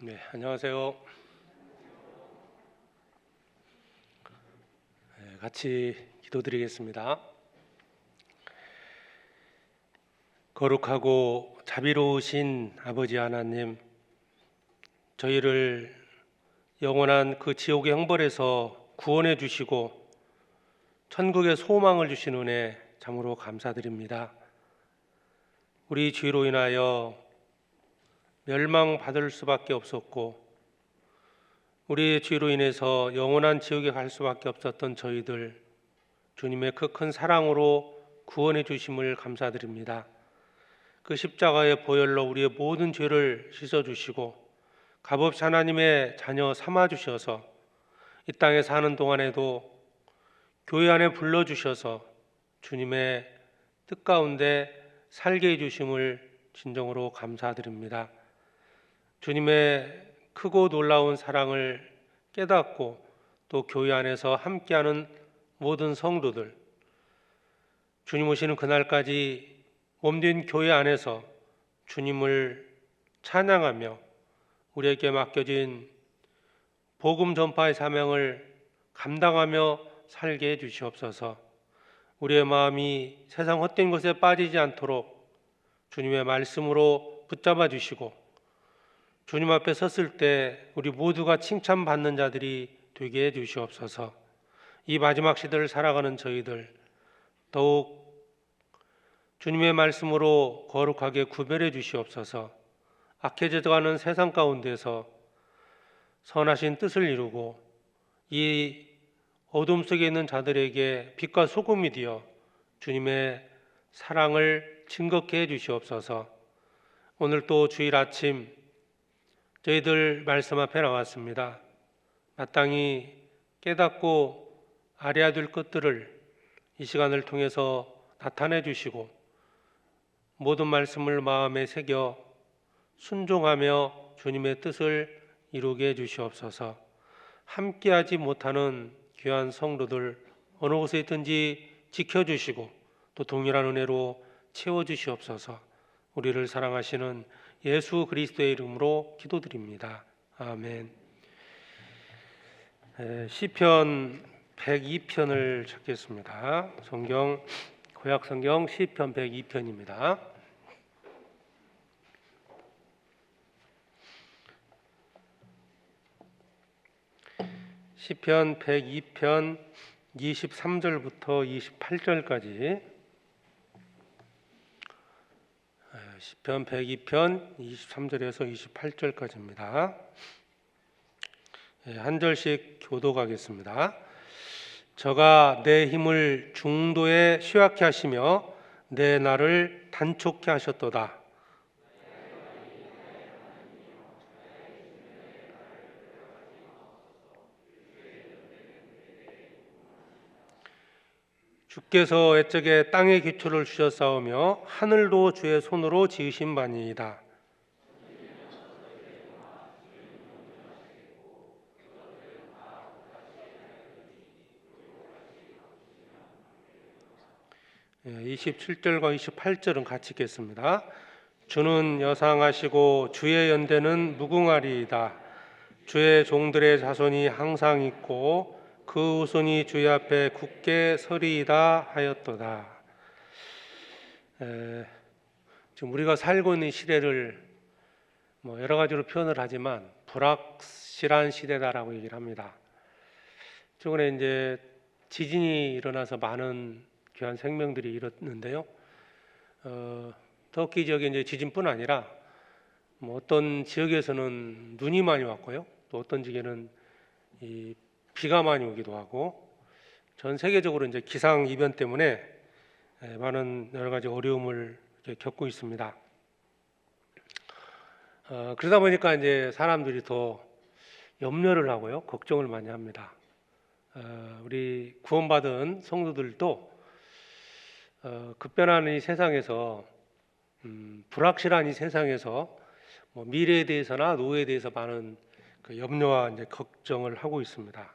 네, 안녕하세요. 같이 기도드리겠습니다. 거룩하고 자비로우신 아버지 하나님, 저희를 영원한 그 지옥의 형벌에서 구원해 주시고 천국의 소망을 주신 은혜 참으로 감사드립니다. 우리 죄로 인하여 멸망받을 수밖에 없었고 우리의 죄로 인해서 영원한 지옥에 갈 수밖에 없었던 저희들, 주님의 그 큰 사랑으로 구원해 주심을 감사드립니다. 그 십자가의 보혈로 우리의 모든 죄를 씻어주시고 값없이 하나님의 자녀 삼아주셔서 이 땅에 사는 동안에도 교회 안에 불러주셔서 주님의 뜻 가운데 살게 해주심을 진정으로 감사드립니다. 주님의 크고 놀라운 사랑을 깨닫고 또 교회 안에서 함께하는 모든 성도들, 주님 오시는 그날까지 몸된 교회 안에서 주님을 찬양하며 우리에게 맡겨진 복음 전파의 사명을 감당하며 살게 해주시옵소서. 우리의 마음이 세상 헛된 것에 빠지지 않도록 주님의 말씀으로 붙잡아 주시고 주님 앞에 섰을 때 우리 모두가 칭찬받는 자들이 되게 해주시옵소서. 이 마지막 시대를 살아가는 저희들 더욱 주님의 말씀으로 거룩하게 구별해 주시옵소서. 악해져가는 세상 가운데서 선하신 뜻을 이루고 이 어둠 속에 있는 자들에게 빛과 소금이 되어 주님의 사랑을 증거케 해 주시옵소서. 오늘 또 주일 아침 저희들 말씀 앞에 나왔습니다. 마땅히 깨닫고 알아야 될 것들을 이 시간을 통해서 나타내 주시고 모든 말씀을 마음에 새겨 순종하며 주님의 뜻을 이루게 해주시옵소서. 함께하지 못하는 귀한 성도들 어느 곳에 있든지 지켜주시고 또 동일한 은혜로 채워주시옵소서. 우리를 사랑하시는 예수 그리스도의 이름으로 기도드립니다. 아멘. 시편 102편을 찾겠습니다. 구약 성경 시편 102편입니다. 시편 102편 23절부터 28절까지 시편 102편 23절에서 28절까지입니다. 한 절씩 교독하겠습니다. 저가 내 힘을 중도에 쉬악케 하시며 내 날을 단촉케 하셨도다. 주께서 애적에 땅의 기초를 주셨사오며 하늘도 주의 손으로 지으신 바니이다. 예, 27절과 28절은 같이 읽겠습니다. 주는 여상하시고 주의 연대는 무궁하리이다. 주의 종들의 자손이 항상 있고 그 후손이 주의 앞에 굳게 서리이다 하였도다. 지금 우리가 살고 있는 시대를 여러 가지로 표현을 하지만 불확실한 시대다라고 얘기를 합니다. 최근에 이제 지진이 일어나서 많은 귀한 생명들이 잃었는데요. 터키 지역에 이제 지진뿐 아니라 어떤 지역에서는 눈이 많이 왔고요. 또 어떤 지역에는 이 비가 많이 오기도 하고 전 세계적으로 이제 기상 이변 때문에 많은 여러 가지 어려움을 겪고 있습니다. 그러다 보니까 이제 사람들이 더 염려를 하고요, 걱정을 많이 합니다. 우리 구원받은 성도들도 급변하는 이 세상에서 불확실한 이 세상에서 미래에 대해서나 노후에 대해서 많은 그 염려와 이제 걱정을 하고 있습니다.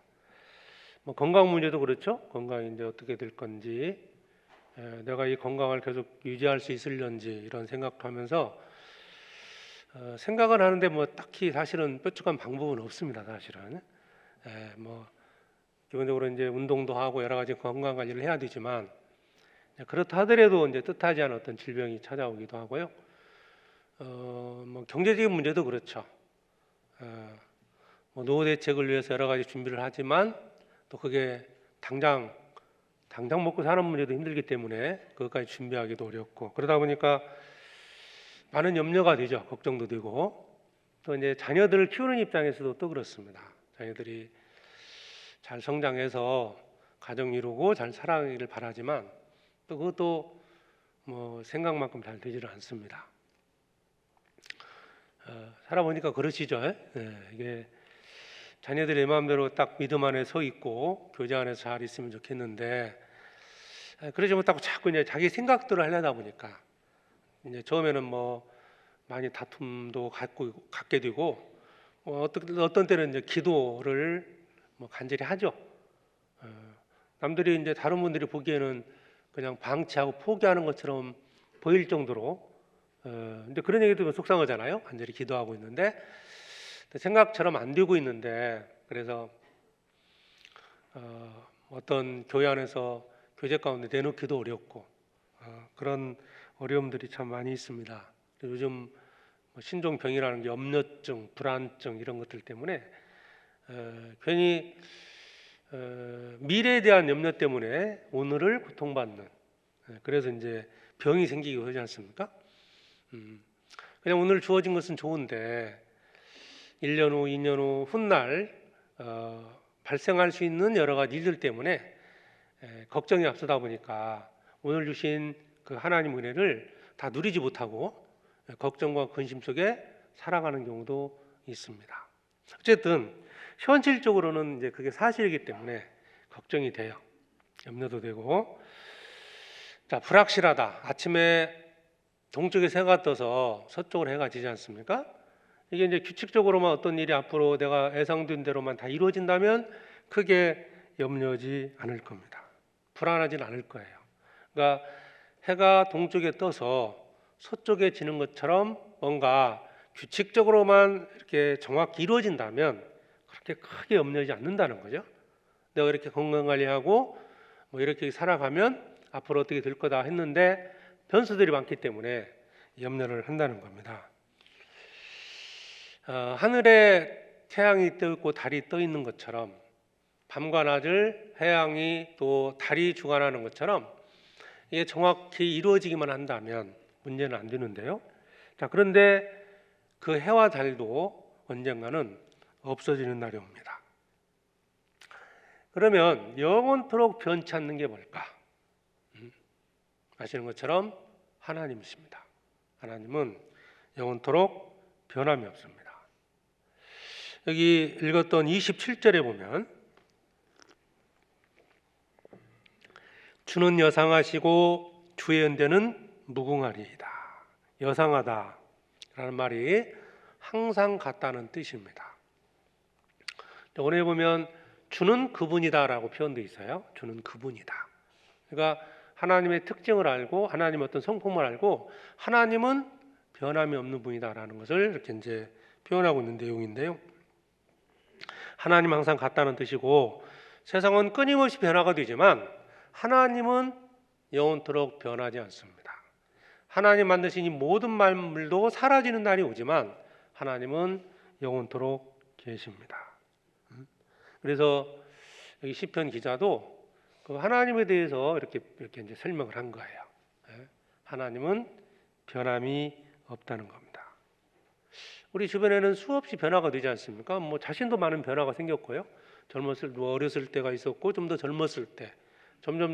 건강 문제도 그렇죠. 건강이 이제 어떻게 될 건지, 내가 이 건강을 계속 유지할 수 있을런지 이런 생각도 하면서 생각은 하는데 뭐 딱히 사실은 뾰족한 방법은 없습니다. 사실은 뭐 기본적으로 이제 운동도 하고 여러 가지 건강 관리를 해야 되지만 그렇다 하더라도 이제 뜻하지 않은 어떤 질병이 찾아오기도 하고요. 뭐 경제적인 문제도 그렇죠. 뭐 노후 대책을 위해서 여러 가지 준비를 하지만 또 그게 당장 먹고 사는 문제도 힘들기 때문에 그것까지 준비하기도 어렵고 그러다 보니까 많은 염려가 되죠. 걱정도 되고 또 이제 자녀들을 키우는 입장에서도 또 그렇습니다. 자녀들이 잘 성장해서 가정 이루고 잘 살아가기를 바라지만 또 그것도 뭐 생각만큼 잘 되지를 않습니다. 살아보니까 그러시죠. 이게 자녀들이 내 마음대로 딱 믿음 안에 서 있고 교제 안에서 잘 있으면 좋겠는데 그러지 못하고 자꾸 이제 자기 생각대로 하려다 보니까 이제 처음에는 뭐 많이 다툼도 갖게 되고 어떤 때는 이제 기도를 뭐 간절히 하죠. 남들이 이제 다른 분들이 보기에는 그냥 방치하고 포기하는 것처럼 보일 정도로 근데 그런 얘기 들으면 속상하잖아요. 간절히 기도하고 있는데 생각처럼 안 되고 있는데 그래서 어떤 교회 안에서 교제 가운데 내놓기도 어렵고 그런 어려움들이 참 많이 있습니다. 요즘 신종병이라는 게 염려증, 불안증 이런 것들 때문에 괜히 미래에 대한 염려 때문에 오늘을 고통받는 그래서 이제 병이 생기고 하지 않습니까? 그냥 오늘 주어진 것은 좋은데 1년 후, 2년 후, 훗날 발생할 수 있는 여러 가지 일들 때문에 걱정이 앞서다 보니까 오늘 주신 그 하나님 은혜를 다 누리지 못하고 걱정과 근심 속에 살아가는 경우도 있습니다. 어쨌든 현실적으로는 이제 그게 사실이기 때문에 걱정이 돼요. 염려도 되고. 자, 불확실하다. 아침에 동쪽에서 해가 떠서 서쪽으로 해가 지지 않습니까? 이게 이제 규칙적으로만 어떤 일이 앞으로 내가 예상된 대로만 다 이루어진다면 크게 염려하지 않을 겁니다. 불안하진 않을 거예요. 그러니까 해가 동쪽에 떠서 서쪽에 지는 것처럼 뭔가 규칙적으로만 이렇게 정확히 이루어진다면 그렇게 크게 염려하지 않는다는 거죠. 내가 이렇게 건강관리하고 뭐 이렇게 살아가면 앞으로 어떻게 될 거다 했는데 변수들이 많기 때문에 염려를 한다는 겁니다. 하늘에 태양이 떠 있고 달이 떠 있는 것처럼 밤과 낮을 해양이 또 달이 주관하는 것처럼 이게 정확히 이루어지기만 한다면 문제는 안 되는데요. 자, 그런데 그 해와 달도 언젠가는 없어지는 날이 옵니다. 그러면 영원토록 변치 않는 게 뭘까? 아시는 것처럼 하나님이십니다. 하나님은 영원토록 변함이 없습니다. 여기 읽었던 27절에 보면 주는 여상하시고 주의 연대는 무궁하리이다. 여상하다 라는 말이 항상 같다는 뜻입니다. 오늘 보면 주는 그분이다 라고 표현되어 있어요. 주는 그분이다. 그러니까 하나님의 특징을 알고 하나님의 어떤 성품을 알고 하나님은 변함이 없는 분이다라는 것을 이렇게 이제 표현하고 있는 내용인데요. 하나님 항상 같다는 뜻이고 세상은 끊임없이 변화가 되지만 하나님은 영원토록 변하지 않습니다. 하나님 만드신 이 모든 만물도 사라지는 날이 오지만 하나님은 영원토록 계십니다. 그래서 여기 시편 기자도 그 하나님에 대해서 이렇게 이제 설명을 한 거예요. 하나님은 변함이 없다는 겁니다. 우리 주변에는 수없이 변화가 되지 않습니까? 뭐 자신도 많은 변화가 생겼고요. 어렸을 때가 있었고 좀 더 젊었을 때 점점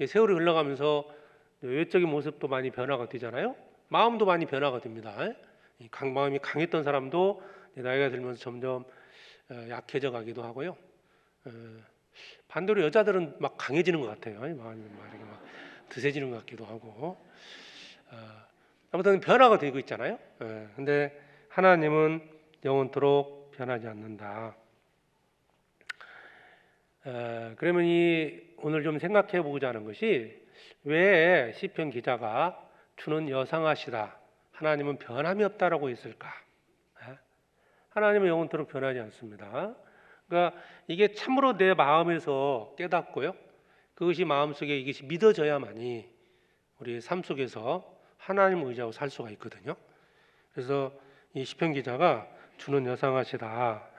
세월이 흘러가면서 외적인 모습도 많이 변화가 되잖아요. 마음도 많이 변화가 됩니다. 마음이 강했던 사람도 나이가 들면서 점점 약해져 가기도 하고요. 반대로 여자들은 막 강해지는 것 같아요. 마음이 막 드세지는 것 같기도 하고. 아무튼 변화가 되고 있잖아요. 근데 하나님은 영원토록 변하지 않는다. 그러면 오늘 좀 생각해 보고자 하는 것이 왜 시편 기자가 주는 여상하시다 하나님은 변함이 없다라고 했을까? 예? 하나님은 영원토록 변하지 않습니다. 그러니까 이게 참으로 내 마음에서 깨닫고요. 그것이 마음속에 이것이 믿어져야만이 우리 삶 속에서 하나님을 의지하고 살 수가 있거든요. 그래서 이 시편 기자가 주는 여상하시다.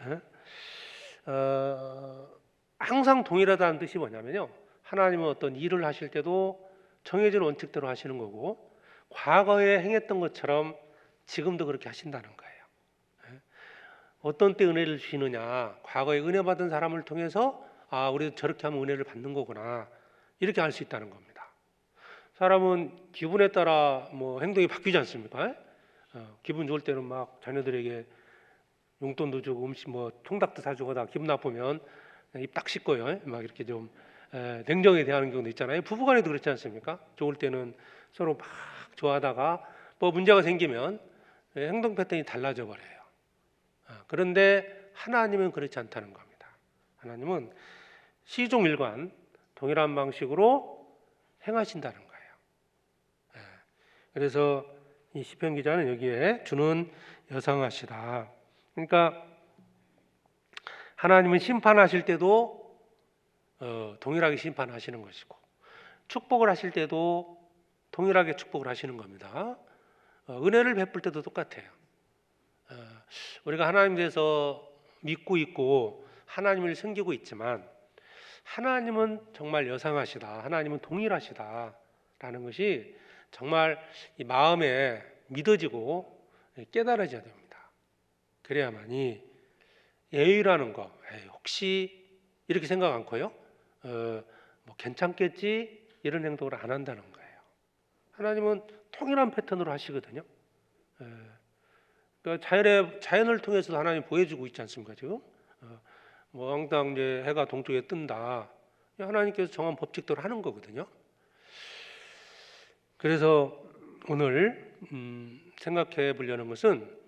항상 동일하다는 뜻이 뭐냐면요. 하나님은 어떤 일을 하실 때도 정해진 원칙대로 하시는 거고 과거에 행했던 것처럼 지금도 그렇게 하신다는 거예요. 어떤 때 은혜를 주시느냐? 과거에 은혜 받은 사람을 통해서 우리도 저렇게 하면 은혜를 받는 거구나. 이렇게 알 수 있다는 겁니다. 사람은 기분에 따라 뭐 행동이 바뀌지 않습니까? 기분 좋을 때는 막 자녀들에게 용돈도 주고 음식 뭐 통닭도 사주고 다 기분 나쁘면 입 딱 씻고요. 막 이렇게 좀 냉정하게 대하는 경우도 있잖아요. 부부간에도 그렇지 않습니까? 좋을 때는 서로 막 좋아하다가 뭐 문제가 생기면 행동 패턴이 달라져 버려요. 그런데 하나님은 그렇지 않다는 겁니다. 하나님은 시종일관 동일한 방식으로 행하신다는 거예요. 그래서 이 시편 기자는 여기에 주는 여상하시다. 그러니까 하나님은 심판하실 때도 동일하게 심판하시는 것이고 축복을 하실 때도 동일하게 축복을 하시는 겁니다. 은혜를 베풀 때도 똑같아요. 우리가 하나님에 대해서 믿고 있고 하나님을 섬기고 있지만 하나님은 정말 여상하시다. 하나님은 동일하시다라는 것이 정말 이 마음에 믿어지고 깨달아져야 됩니다. 그래야만이 예의라는 거 혹시 이렇게 생각 않고요. 뭐 괜찮겠지 이런 행동을 안 한다는 거예요. 하나님은 통일한 패턴으로 하시거든요. 그러니까 자연을 통해서도 하나님 보여주고 있지 않습니까 지금? 뭐 항상 이제 해가 동쪽에 뜬다. 하나님께서 정한 법칙대로 하는 거거든요. 그래서 오늘 생각해 보려는 것은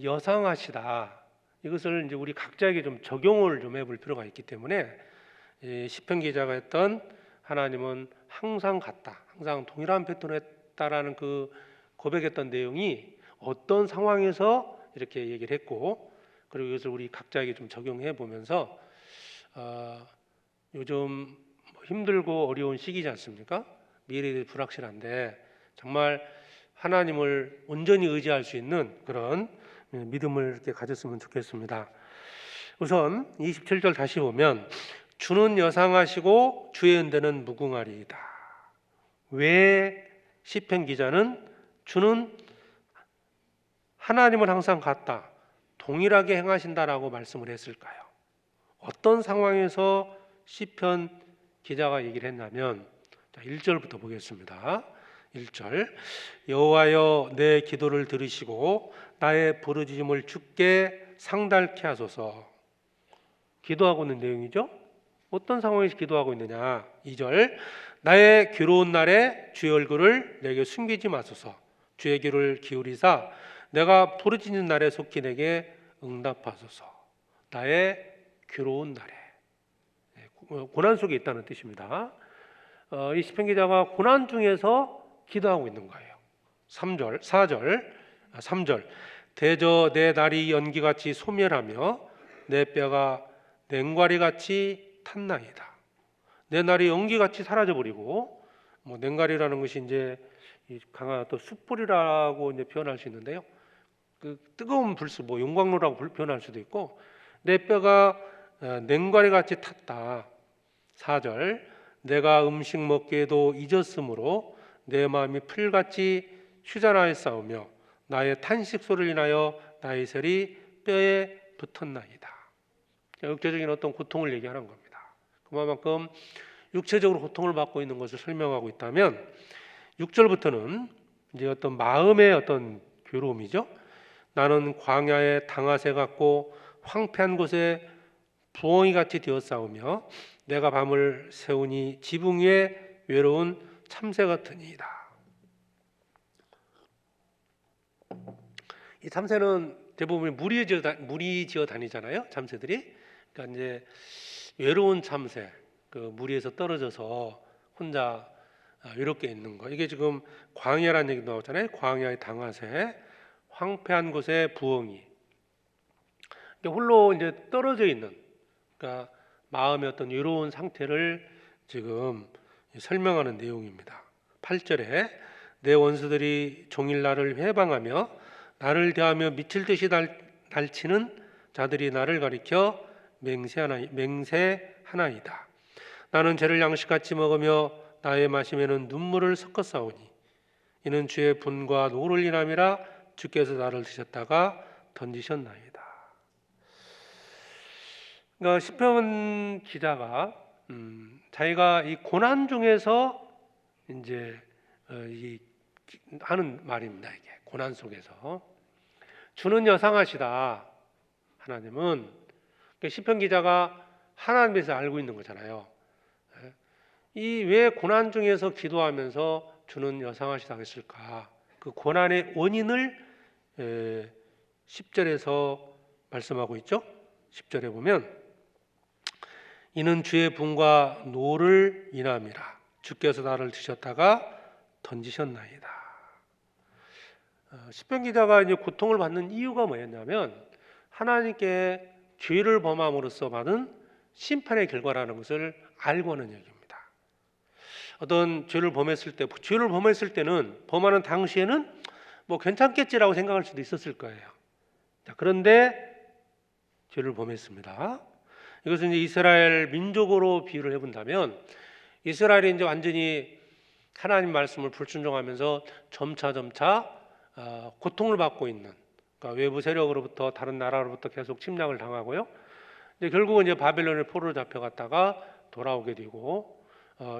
여상하시다. 이것을 이제 우리 각자에게 좀 적용을 좀 해볼 필요가 있기 때문에 시편 기자가 했던 하나님은 항상 같다, 항상 동일한 패턴을 했다라는 그 고백했던 내용이 어떤 상황에서 이렇게 얘기를 했고 그리고 이것을 우리 각자에게 좀 적용해 보면서 요즘 힘들고 어려운 시기지 않습니까? 미래에 불확실한데 정말 하나님을 온전히 의지할 수 있는 그런 믿음을 이렇게 가졌으면 좋겠습니다. 우선 27절 다시 보면 주는 여상하시고 주의 은혜는 무궁하리이다. 왜 시편 기자는 주는 하나님은 항상 같다, 동일하게 행하신다라고 말씀을 했을까요? 어떤 상황에서 시편 기자가 얘기를 했냐면 1절부터 보겠습니다. 1절 여호와여 내 기도를 들으시고 나의 부르짖음을 주께 상달케 하소서. 기도하고 있는 내용이죠. 어떤 상황에서 기도하고 있느냐. 2절 나의 괴로운 날에 주의 얼굴을 내게 숨기지 마소서. 주의 귀를 기울이사 내가 부르짖는 날에 속히 내게 응답하소서. 나의 괴로운 날에 고난 속에 있다는 뜻입니다. 이 시편 기자가 고난 중에서 기도하고 있는 거예요. 3절, 3절 대저 내 날이 연기같이 소멸하며 내 뼈가 냉과리같이 탔나이다. 내 날이 연기같이 사라져버리고 뭐 냉과리라는 것이 이제 강한 또 숯불이라고 이제 표현할 수 있는데요. 그 뜨거운 불수 뭐 용광로라고 표현할 수도 있고 내 뼈가 냉과리같이 탔다. 4절 내가 음식 먹기에도 잊었으므로 내 마음이 풀같이 휴전하였사오며 나의 탄식 소리를 인하여 나의 살이 뼈에 붙었나이다. 육체적인 어떤 고통을 얘기하는 겁니다. 그만큼 육체적으로 고통을 받고 있는 것을 설명하고 있다면 6절부터는 이제 어떤 마음의 어떤 괴로움이죠. 나는 광야에 당아새 같고 황폐한 곳에 부엉이 같이 되었사오며 내가 밤을 새우니 지붕 위에 외로운 참새 같으니이다. 이 참새는 대부분 무리 지어 다니잖아요. 참새들이. 그러니까 이제 외로운 참새, 그 무리에서 떨어져서 혼자 이렇게 있는 거. 이게 지금 광야라는 얘기 나오잖아요. 광야의 당화새, 황폐한 곳에 부엉이. 홀로 이제 떨어져 있는, 그러니까 마음의 어떤 외로운 상태를 지금 설명하는 내용입니다. 8절에 내 원수들이 종일 나를 회방하며 나를 대하며 미칠 듯이 날치는 자들이 나를 가리켜 맹세하나이다. 나는 죄를 양식같이 먹으며 나의 마심에는 눈물을 섞어 싸우니 이는 주의 분과 노를 인함이라 주께서 나를 드셨다가 던지셨나이다. 그러니까 시편 기자가 자기가 이 고난 중에서 이제 하는 말입니다. 이게 고난 속에서 주는 여상하시다. 하나님은 시편 기자가 하나님에서 알고 있는 거잖아요. 이 왜 고난 중에서 기도하면서 주는 여상하시다 했을까? 그 고난의 원인을 10절에서 말씀하고 있죠. 10절에 보면 이는 주의 분과 노를 인함이라 주께서 나를 드셨다가 던지셨나이다. 시편 기자가 이제 고통을 받는 이유가 뭐였냐면 하나님께 죄를 범함으로써 받은 심판의 결과라는 것을 알고 하는 얘기입니다. 어떤 죄를 범했을 때는 범하는 당시에는 뭐 괜찮겠지라고 생각할 수도 있었을 거예요. 그런데 죄를 범했습니다. 이것은 이제 이스라엘 민족으로 비유를 해본다면 이스라엘이 이제 완전히 하나님 말씀을 불순종하면서 점차 고통을 받고 있는, 그러니까 외부 세력으로부터 다른 나라로부터 계속 침략을 당하고요. 이제 결국은 이제 바벨론의 포로로 잡혀갔다가 돌아오게 되고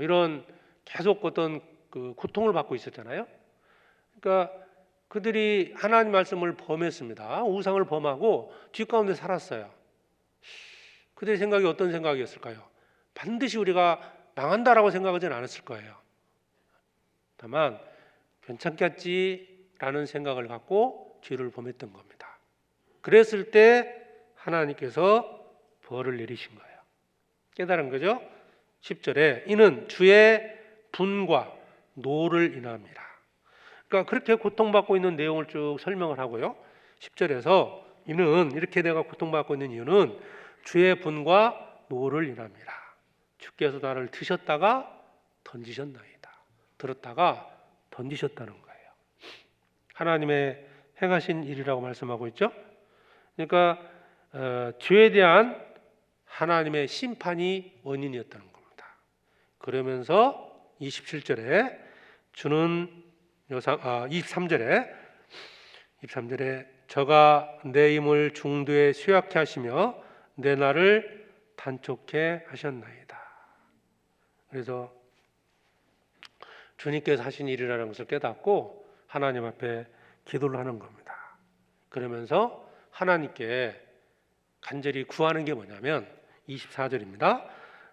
이런 계속 어떤 그 고통을 받고 있었잖아요. 그러니까 그들이 하나님 말씀을 범했습니다. 우상을 범하고 뒷가운데 살았어요. 그들의 생각이 어떤 생각이었을까요? 반드시 우리가 망한다라고 생각하지는 않았을 거예요. 다만 괜찮겠지라는 생각을 갖고 죄를 범했던 겁니다. 그랬을 때 하나님께서 벌을 내리신 거예요. 깨달은 거죠? 10절에 이는 주의 분과 노를 인함이라. 그러니까 그렇게 고통받고 있는 내용을 쭉 설명을 하고요. 10절에서 이는 이렇게 내가 고통받고 있는 이유는 주의 분과 노를 인함이라. 주께서 나를 드셨다가 던지셨나이다. 들었다가 던지셨다는 거예요. 하나님의 행하신 일이라고 말씀하고 있죠. 그러니까 죄에 대한 하나님의 심판이 원인이었다는 겁니다. 그러면서 27절에 주는 23절에 저가 내 힘을 중도에 쇠약케 하시며 내 날을 단촉케 하셨나이다. 그래서 주님께서 하신 일이라는 것을 깨닫고 하나님 앞에 기도를 하는 겁니다. 그러면서 하나님께 간절히 구하는 게 뭐냐면 24절입니다.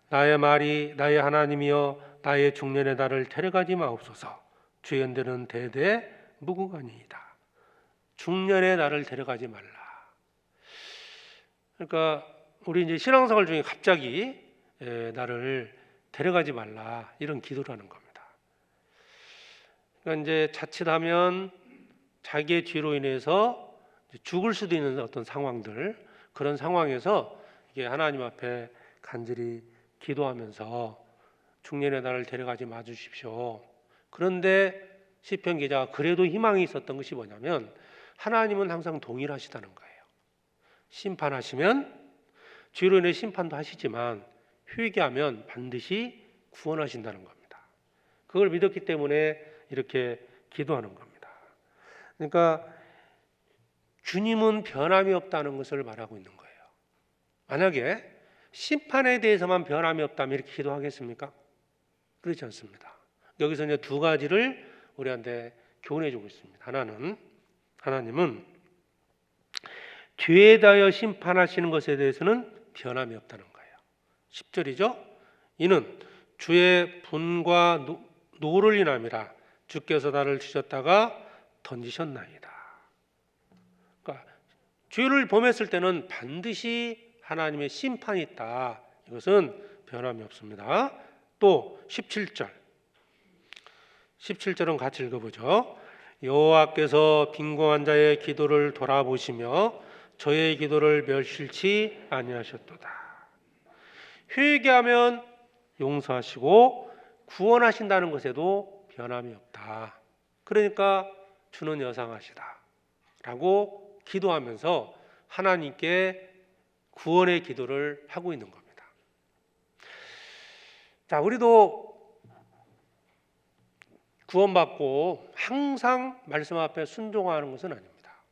나의 말이 나의 하나님이여 나의 중년의 날을 데려가지 마옵소서. 주의 연대는 대대 무궁하니이다. 중년의 날을 데려가지 말라. 그러니까 우리 이제 신앙생활 중에 갑자기 나를 데려가지 말라 이런 기도를 하는 겁니다. 그러니까 이제 자칫하면 자기의 죄로 인해서 죽을 수도 있는 어떤 상황들, 그런 상황에서 이게 하나님 앞에 간절히 기도하면서 중년의 날을 데려가지 마 주십시오. 그런데 시편 기자가 그래도 희망이 있었던 것이 뭐냐면 하나님은 항상 동일하시다는 거예요. 심판하시면 죄로 인해 심판도 하시지만 회개하면 반드시 구원하신다는 겁니다. 그걸 믿었기 때문에 이렇게 기도하는 겁니다. 그러니까 주님은 변함이 없다는 것을 말하고 있는 거예요. 만약에 심판에 대해서만 변함이 없다면 이렇게 기도하겠습니까? 그렇지 않습니다. 여기서 이제 두 가지를 우리한테 교훈해주고 있습니다. 하나는 하나님은 죄에 대하여 심판하시는 것에 대해서는 변함이 없다는 거예요. 10절이죠. 이는 주의 분과 노를 인함이라 주께서 나를 주셨다가 던지셨나이다. 그러니까 죄를 범했을 때는 반드시 하나님의 심판이 있다. 이것은 변함이 없습니다. 또 17절 17절은 같이 읽어보죠. 여호와께서 빈궁한 자의 기도를 돌아보시며 저의 기도를 멸실치 아니하셨도다. 회개하면 용서하시고 구원하신다는 것에도 변함이 없다. 그러니까 주는 여상하시다 라고 기도하면서 하나님께 구원의 기도를 하고 있는 겁니다. 자, 우리도 구원받고 항상 말씀 앞에 순종하는 것은 아닙니다.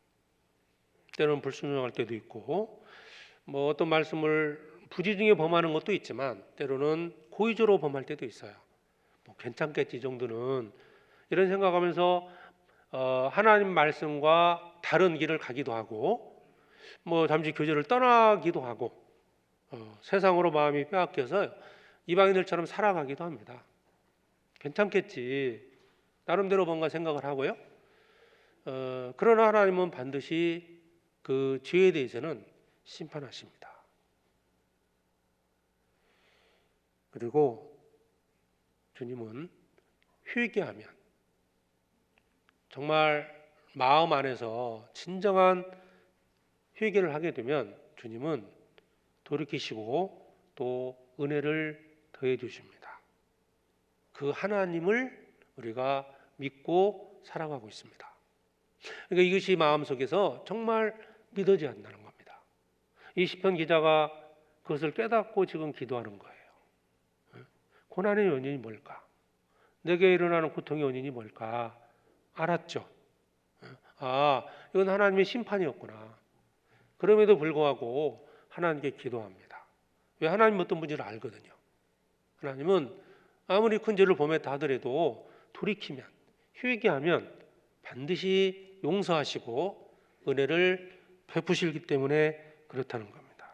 때로는 불순종할 때도 있고 어떤 말씀을 부지중에 범하는 것도 있지만 때로는 고의적으로 범할 때도 있어요. 괜찮겠지 이 정도는 이런 생각하면서 하나님 말씀과 다른 길을 가기도 하고 잠시 교제를 떠나기도 하고 세상으로 마음이 빼앗겨서 이방인들처럼 살아가기도 합니다. 괜찮겠지 나름대로 뭔가 생각을 하고요. 그러나 하나님은 반드시 그 죄에 대해서는 심판하십니다. 그리고 주님은 회개하면 정말 마음 안에서 진정한 회개를 하게 되면 주님은 돌이키시고 또 은혜를 더해 주십니다. 그 하나님을 우리가 믿고 살아가고 있습니다. 그러니까 이것이 마음속에서 정말 믿어지지 않는다는 겁니다. 이 시편 기자가 그것을 깨닫고 지금 기도하는 거예요. 고난의 원인이 뭘까? 내게 일어나는 고통의 원인이 뭘까? 알았죠. 이건 하나님의 심판이었구나. 그럼에도 불구하고 하나님께 기도합니다. 왜? 하나님 어떤 분인지를 알거든요. 하나님은 아무리 큰 죄를 범했다 하더라도 돌이키면, 회개하면 반드시 용서하시고 은혜를 베푸시기 때문에 그렇다는 겁니다.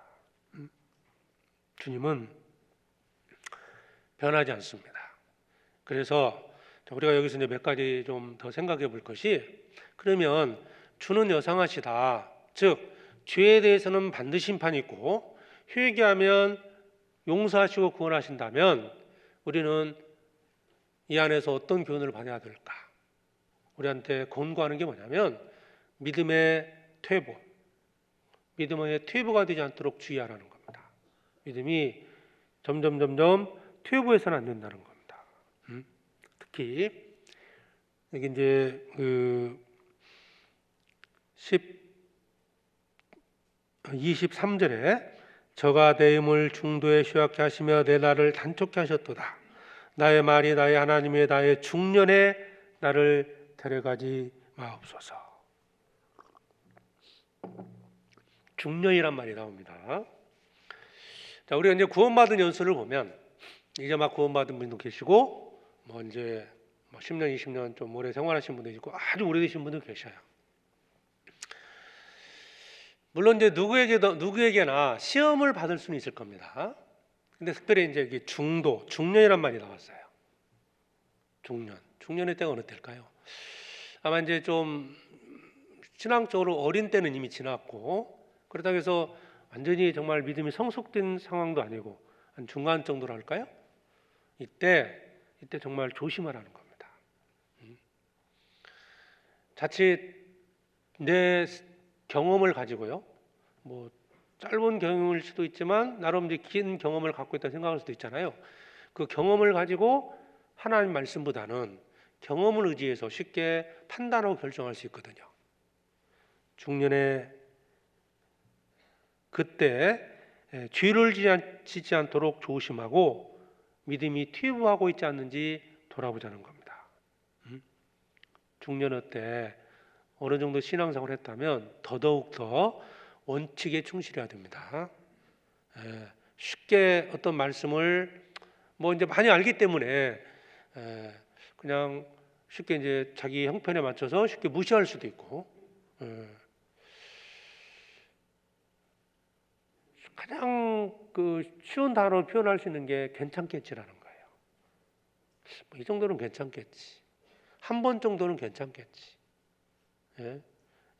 주님은 변하지 않습니다. 그래서 우리가 여기서 이제 몇 가지 좀 더 생각해 볼 것이, 그러면 주는 여상하시다. 즉 죄에 대해서는 반드시 심판이 있고 회개하면 용서하시고 구원하신다면 우리는 이 안에서 어떤 교훈을 받아야 될까? 우리한테 권고하는 게 뭐냐면 믿음의 퇴보, 믿음의 퇴보가 되지 않도록 주의하라는 겁니다. 믿음이 점점 퇴보해서는 안 된다는 겁니다. 특히 여기 이제 23절에 저가 내 힘을 중도에 쉬었게 하시며 내 날을 단촉케 하셨도다. 나의 말이 나의 하나님의 나의 중년에 나를 데려가지 마옵소서. 중년이란 말이 나옵니다. 자, 우리가 이제 구원받은 연수를 보면 이제 막 구원받은 분도 계시고 이제 10년, 20년 좀 오래 생활하신 분도 있고 아주 오래되신 분도 계셔요. 물론 이제 누구에게나 시험을 받을 수는 있을 겁니다. 근데 특별히 이제 이게 중년이란 말이 나왔어요. 중년의 때가 어느 때일까요? 아마 이제 좀 신앙적으로 어린 때는 이미 지났고, 그렇다고 해서 완전히 정말 믿음이 성숙된 상황도 아니고 한 중간 정도로 할까요? 이때 정말 조심하라는 겁니다. 자칫 내 경험을 가지고요, 짧은 경험일 수도 있지만 나름 이제 긴 경험을 갖고 있다 생각할 수도 있잖아요. 그 경험을 가지고 하나님 말씀보다는 경험을 의지해서 쉽게 판단하고 결정할 수 있거든요. 중년에 그때 죄를 짓지 않도록 조심하고 믿음이 퇴보하고 있지 않는지 돌아보자는 겁니다. 중년의 때 어느 정도 신앙생활을 했다면 더더욱 더 원칙에 충실해야 됩니다. 쉽게 어떤 말씀을 이제 많이 알기 때문에 그냥 쉽게 이제 자기 형편에 맞춰서 쉽게 무시할 수도 있고, 가장 쉬운 단어로 표현할 수 있는 게 괜찮겠지라는 거예요. 이 정도는 괜찮겠지. 한 번 정도는 괜찮겠지.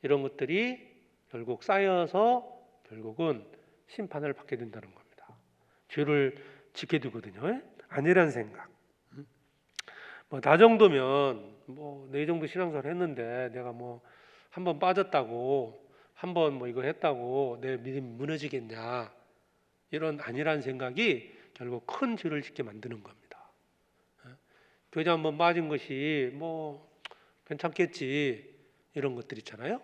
이런 것들이 결국 쌓여서 결국은 심판을 받게 된다는 겁니다. 죄를 짓게 되거든요. 아니란 생각. 뭐 나 정도면 뭐 내 정도 신앙생활 했는데 내가 뭐 한 번 빠졌다고 한 번 뭐 이거 했다고 내 믿음이 무너지겠냐, 이런 아니란 생각이 결국 큰 죄를 짓게 만드는 겁니다. 교제 한 번 빠진 것이 뭐 괜찮겠지, 이런 것들 있잖아요.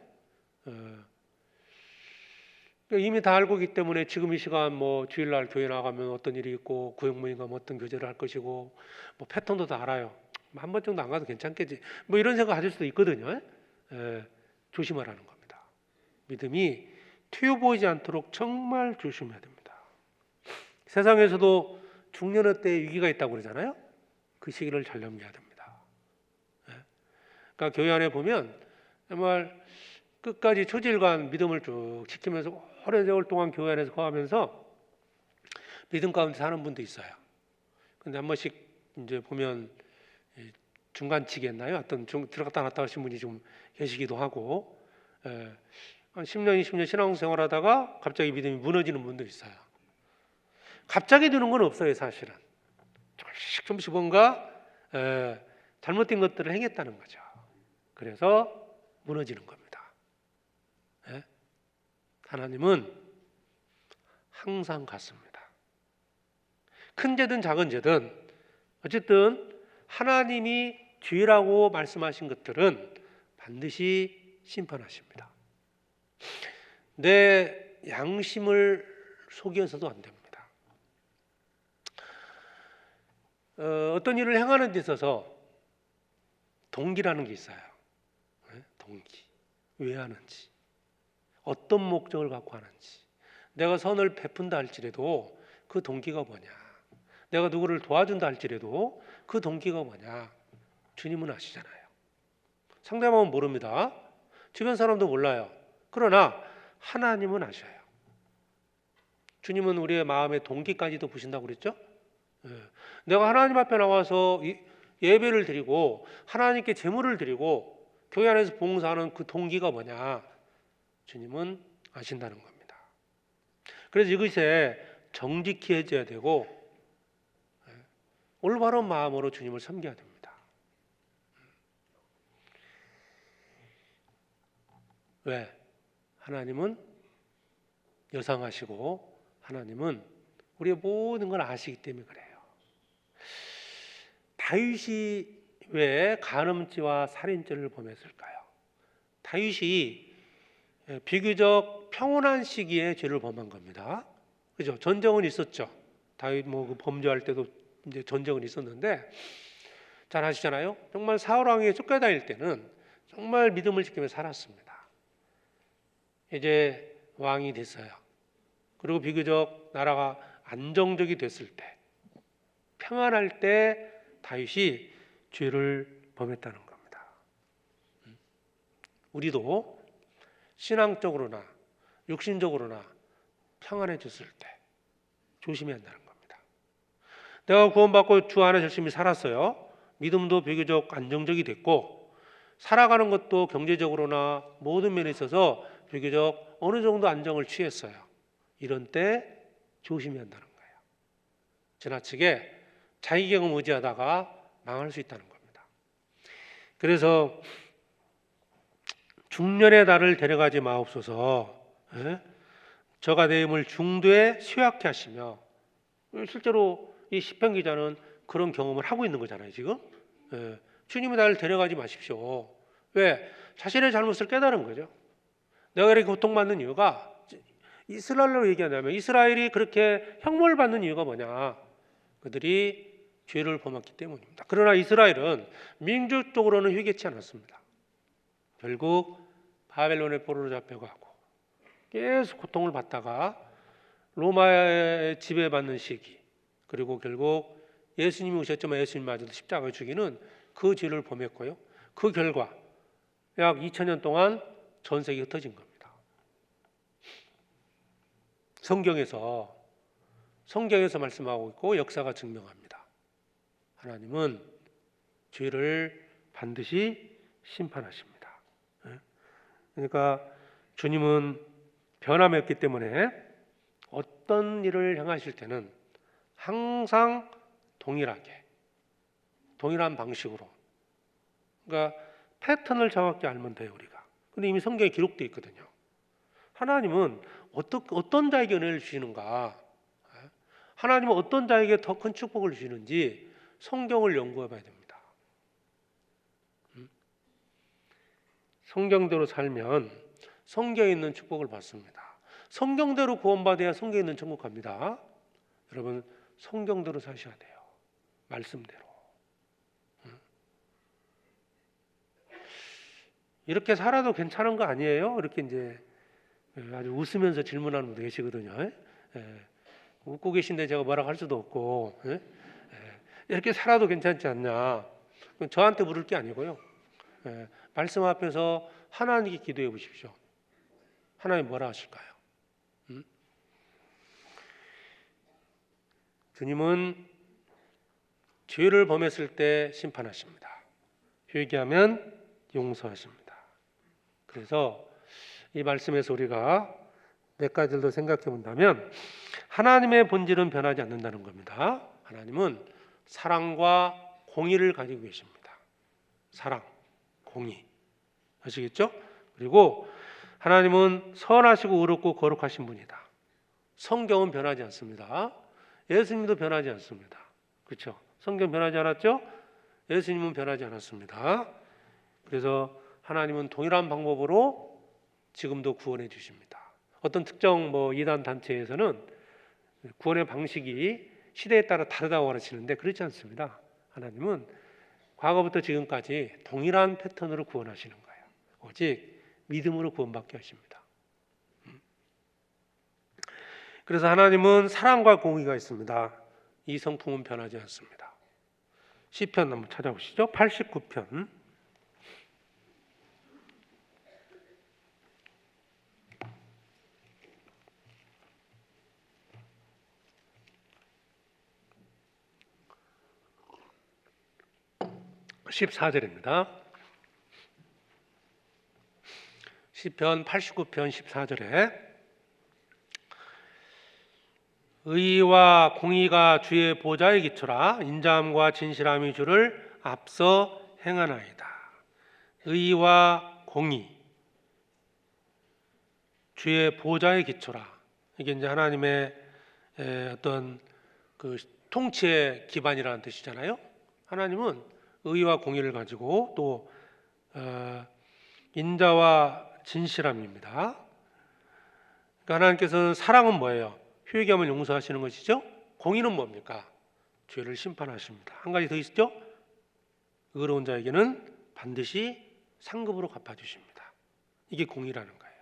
이미 다 알고 있기 때문에 지금 이 시간 뭐 주일날 교회 나가면 어떤 일이 있고 구역 모임 가면 어떤 교제를 할 것이고 뭐 패턴도 다 알아요. 한 번 정도 안 가도 괜찮겠지, 뭐 이런 생각 가질 수도 있거든요. 조심하라는 겁니다. 믿음이 튀어 보이지 않도록 정말 조심해야 됩니다. 세상에서도 중년의 때 위기가 있다고 그러잖아요. 그 시기를 잘 넘겨야 됩니다. 그러니까 교회 안에 보면 정말 끝까지 초질관 믿음을 쭉 지키면서 오랜 세월 동안 교회 안에서 거하면서 믿음 가운데 사는 분도 있어요. 근데 한 번씩 이제 보면 중간치겠나요? 어떤 들어갔다 나왔다 하신 분이 좀 계시기도 하고, 한 10년, 20년 신앙생활하다가 갑자기 믿음이 무너지는 분도 있어요. 갑자기 되는 건 없어요, 사실은. 조금씩 뭔가 잘못된 것들을 행했다는 거죠. 그래서 무너지는 겁니다. 하나님은 항상 같습니다. 큰 죄든 작은 죄든 어쨌든 하나님이 죄라고 말씀하신 것들은 반드시 심판하십니다. 내 양심을 속여서도 안 됩니다. 어떤 일을 행하는 데 있어서 동기라는 게 있어요. 동기. 왜 하는지, 어떤 목적을 갖고 하는지. 내가 선을 베푼다 할지라도 그 동기가 뭐냐, 내가 누구를 도와준다 할지라도 그 동기가 뭐냐, 주님은 아시잖아요. 상대방은 모릅니다. 주변 사람도 몰라요. 그러나 하나님은 아셔요. 주님은 우리의 마음의 동기까지도 보신다고 그랬죠. 내가 하나님 앞에 나와서 예배를 드리고 하나님께 제물을 드리고 교회 안에서 봉사하는 그 동기가 뭐냐, 주님은 아신다는 겁니다. 그래서 이것에 정직히 해줘야 되고 올바른 마음으로 주님을 섬겨야 됩니다. 왜? 하나님은 여상하시고 하나님은 우리의 모든 걸 아시기 때문에 그래요. 다윗이 왜 간음죄와 살인죄를 범했을까요? 다윗이 비교적 평온한 시기에 죄를 범한 겁니다. 그죠? 전쟁은 있었죠. 다윗 뭐 범죄할 때도 이제 전쟁은 있었는데 잘 아시잖아요. 정말 사울 왕에게 쫓겨다닐 때는 정말 믿음을 지키며 살았습니다. 이제 왕이 됐어요. 그리고 비교적 나라가 안정적이 됐을 때, 평안할 때 다윗이 죄를 범했다는 겁니다. 우리도 신앙적으로나 육신적으로나 평안해졌을 때 조심해야 한다는 겁니다. 내가 구원받고 주 안에 열심히 살았어요. 믿음도 비교적 안정적이 됐고 살아가는 것도 경제적으로나 모든 면에 있어서 비교적 어느 정도 안정을 취했어요. 이런 때 조심해야 한다는 거예요. 지나치게 자기 경험 의지하다가 망할 수 있다는 겁니다. 그래서 중년의 나를 데려가지 마옵소서. 저가 내 힘을 중도에 쇠약케 하시며, 실제로 이 시편 기자는 그런 경험을 하고 있는 거잖아요. 지금 주님이 나를 데려가지 마십시오. 왜? 자신의 잘못을 깨달은 거죠. 내가 이렇게 고통받는 이유가, 이스라엘로 얘기하자면 이스라엘이 그렇게 형벌을 받는 이유가 뭐냐, 그들이 죄를 범했기 때문입니다. 그러나 이스라엘은 민족적으로는 회개치 않았습니다. 결국 바벨론의 포로로 잡혀가고 계속 고통을 받다가 로마의 지배받는 시기, 그리고 결국 예수님이 오셨지만 예수님마저도 십자가에 죽이는 그 죄를 범했고요. 그 결과 약 2000년 동안 전 세계에 흩어진 겁니다. 성경에서 말씀하고 있고 역사가 증명합니다. 하나님은 죄를 반드시 심판하십니다. 그러니까 주님은 변함이 없기 때문에 어떤 일을 행하실 때는 항상 동일하게 동일한 방식으로. 그러니까 패턴을 정확히 알면 돼요, 우리가. 근데 이미 성경에 기록되어 있거든요. 하나님은 어떤 자에게 은혜를 주시는가, 하나님은 어떤 자에게 더 큰 축복을 주시는지 성경을 연구해 봐야 됩니다. 성경대로 살면 성경에 있는 축복을 받습니다. 성경대로 구원받아야 성경에 있는 천국 갑니다. 여러분, 성경대로 사셔야 돼요. 말씀대로. 이렇게 살아도 괜찮은 거 아니에요? 이렇게 이제 아주 웃으면서 질문하는 분도 계시거든요. 웃고 계신데 제가 뭐라고 할 수도 없고, 이렇게 살아도 괜찮지 않냐? 저한테 물을 게 아니고요. 말씀 앞에서 하나님께 기도해 보십시오. 하나님 뭐라 하실까요? 주님은 죄를 범했을 때 심판하십니다. 회개하면 용서하십니다. 그래서 이 말씀에서 우리가 몇 가지를 더 생각해 본다면, 하나님의 본질은 변하지 않는다는 겁니다. 하나님은 사랑과 공의를 가지고 계십니다. 사랑, 공의. 아시겠죠? 그리고 하나님은 선하시고 의롭고 거룩하신 분이다. 성경은 변하지 않습니다. 예수님도 변하지 않습니다. 그렇죠? 성경 변하지 않았죠? 예수님은 변하지 않았습니다. 그래서 하나님은 동일한 방법으로 지금도 구원해 주십니다. 어떤 특정 이단 단체에서는 구원의 방식이 시대에 따라 다르다고 가르치는데 그렇지 않습니다. 하나님은 과거부터 지금까지 동일한 패턴으로 구원하시는 거예요. 오직 믿음으로 구원받게 하십니다. 그래서 하나님은 사랑과 공의가 있습니다. 이 성품은 변하지 않습니다. 시편 한번 찾아보시죠. 89편. (14절입니다) 시편 89편 14절에 의와 공의가 주의 보좌에 기초라 인자함과 진실함이 주를 앞서 행하나이다. 의와 공의, 주의 보좌에 기초라. 이게 이제 하나님의 어떤 그 통치의 기반이라는 뜻이잖아요. 하나님은 의와 공의를 가지고 또 인자와 진실함입니다. 그러니까 하나님께서는 사랑은 뭐예요? 회개하면 용서하시는 것이죠. 공의는 뭡니까? 죄를 심판하십니다. 한 가지 더 있죠. 의로운 자에게는 반드시 상급으로 갚아주십니다. 이게 공의라는 거예요.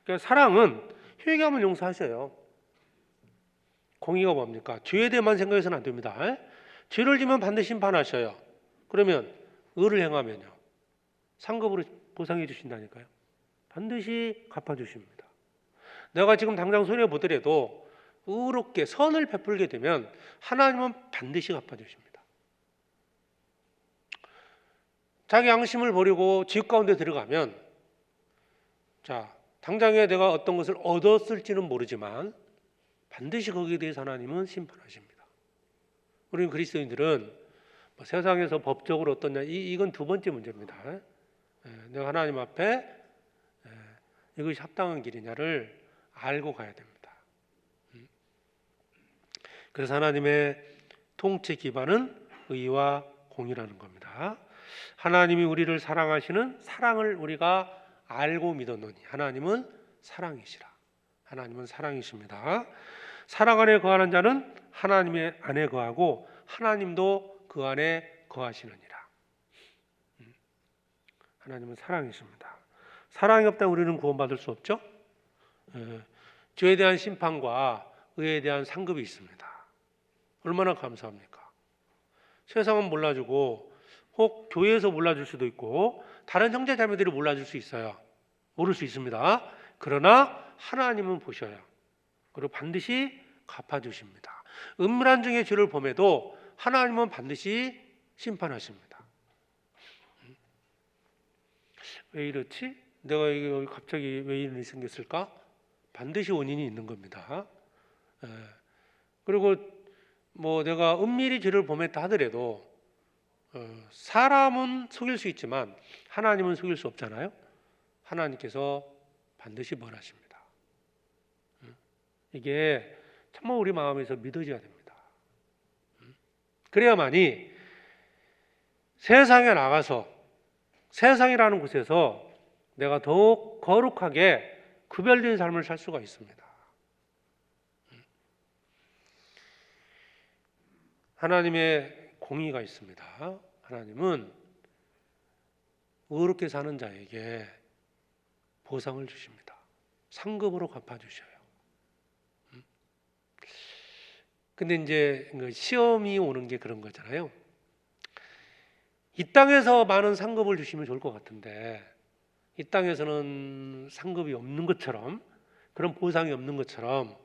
그러니까 사랑은 회개하면 용서하셔요. 공의가 뭡니까? 죄에 대해만 생각해서는 안 됩니다. 죄를 지면 반드시 심판하셔요. 그러면 의를 행하면요, 상급으로 보상해 주신다니까요. 반드시 갚아주십니다. 내가 지금 당장 손해 보더라도 의롭게 선을 베풀게 되면 하나님은 반드시 갚아주십니다. 자기 양심을 버리고 지옥 가운데 들어가면, 자, 당장에 내가 어떤 것을 얻었을지는 모르지만 반드시 거기에 대해서 하나님은 심판하십니다. 우리는 그리스도인들은 세상에서 법적으로 어떠냐, 이건 두 번째 문제입니다. 내가 하나님 앞에 이것이 합당한 길이냐를 알고 가야 됩니다. 그래서 하나님의 통치 기반은 의와 공의라는 겁니다. 하나님이 우리를 사랑하시는 사랑을 우리가 알고 믿었노니 하나님은 사랑이시라. 하나님은 사랑이십니다. 사랑 안에 거하는 자는 하나님 안에 거하고 하나님도 그 안에 거하시느니라. 하나님은 사랑이십니다. 사랑이 없다면 우리는 구원받을 수 없죠. 죄에 대한 심판과 의에 대한 상급이 있습니다. 얼마나 감사합니까? 세상은 몰라주고 혹 교회에서 몰라줄 수도 있고 다른 형제 자매들이 몰라줄 수 있어요. 모를 수 있습니다. 그러나 하나님은 보셔요. 그리고 반드시 갚아주십니다. 은밀한 중에 죄를 범해도 하나님은 반드시 심판하십니다. 왜 이렇지? 내가 이게 갑자기 왜 이런 일이 생겼을까? 반드시 원인이 있는 겁니다. 그리고 내가 은밀히 죄를 범했다 하더라도 사람은 속일 수 있지만 하나님은 속일 수 없잖아요. 하나님께서 반드시 벌하십니다. 이게 정말 우리 마음에서 믿어져야 됩니다. 그래야만이 세상에 나가서 세상이라는 곳에서 내가 더욱 거룩하게 구별된 삶을 살 수가 있습니다. 하나님의 공의가 있습니다. 하나님은 의롭게 사는 자에게 보상을 주십니다. 상급으로 갚아주셔요. 근데 이제 시험이 오는 게 그런 거잖아요. 이 땅에서 많은 상급을 주시면 좋을 것 같은데 이 땅에서는 상급이 없는 것처럼, 그런 보상이 없는 것처럼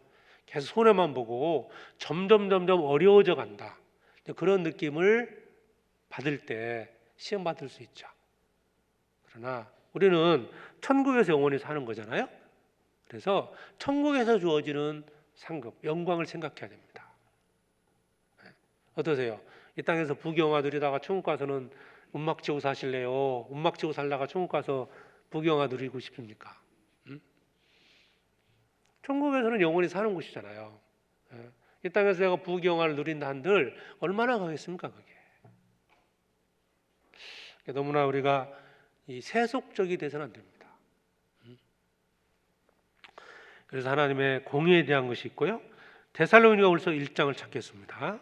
계속 손해만 보고 점점 어려워져 간다, 그런 느낌을 받을 때 시험 받을 수 있죠. 그러나 우리는 천국에서 영원히 사는 거잖아요. 그래서 천국에서 주어지는 상급, 영광을 생각해야 됩니다. 어떠세요? 이 땅에서 부귀영화 누리다가 천국 가서는 움막치고 사실래요? 움막치고 살다가 천국 가서 부귀영화 누리고 싶습니까? 천국에서는 영원히 사는 곳이잖아요. 이 땅에서 내가 부귀영화를 누린다 한들 얼마나 가겠습니까, 그게? 너무나 우리가 이 세속적이 돼서는 안 됩니다. 그래서 하나님의 공의에 대한 것이 있고요. 데살로니가후서 1장을 찾겠습니다.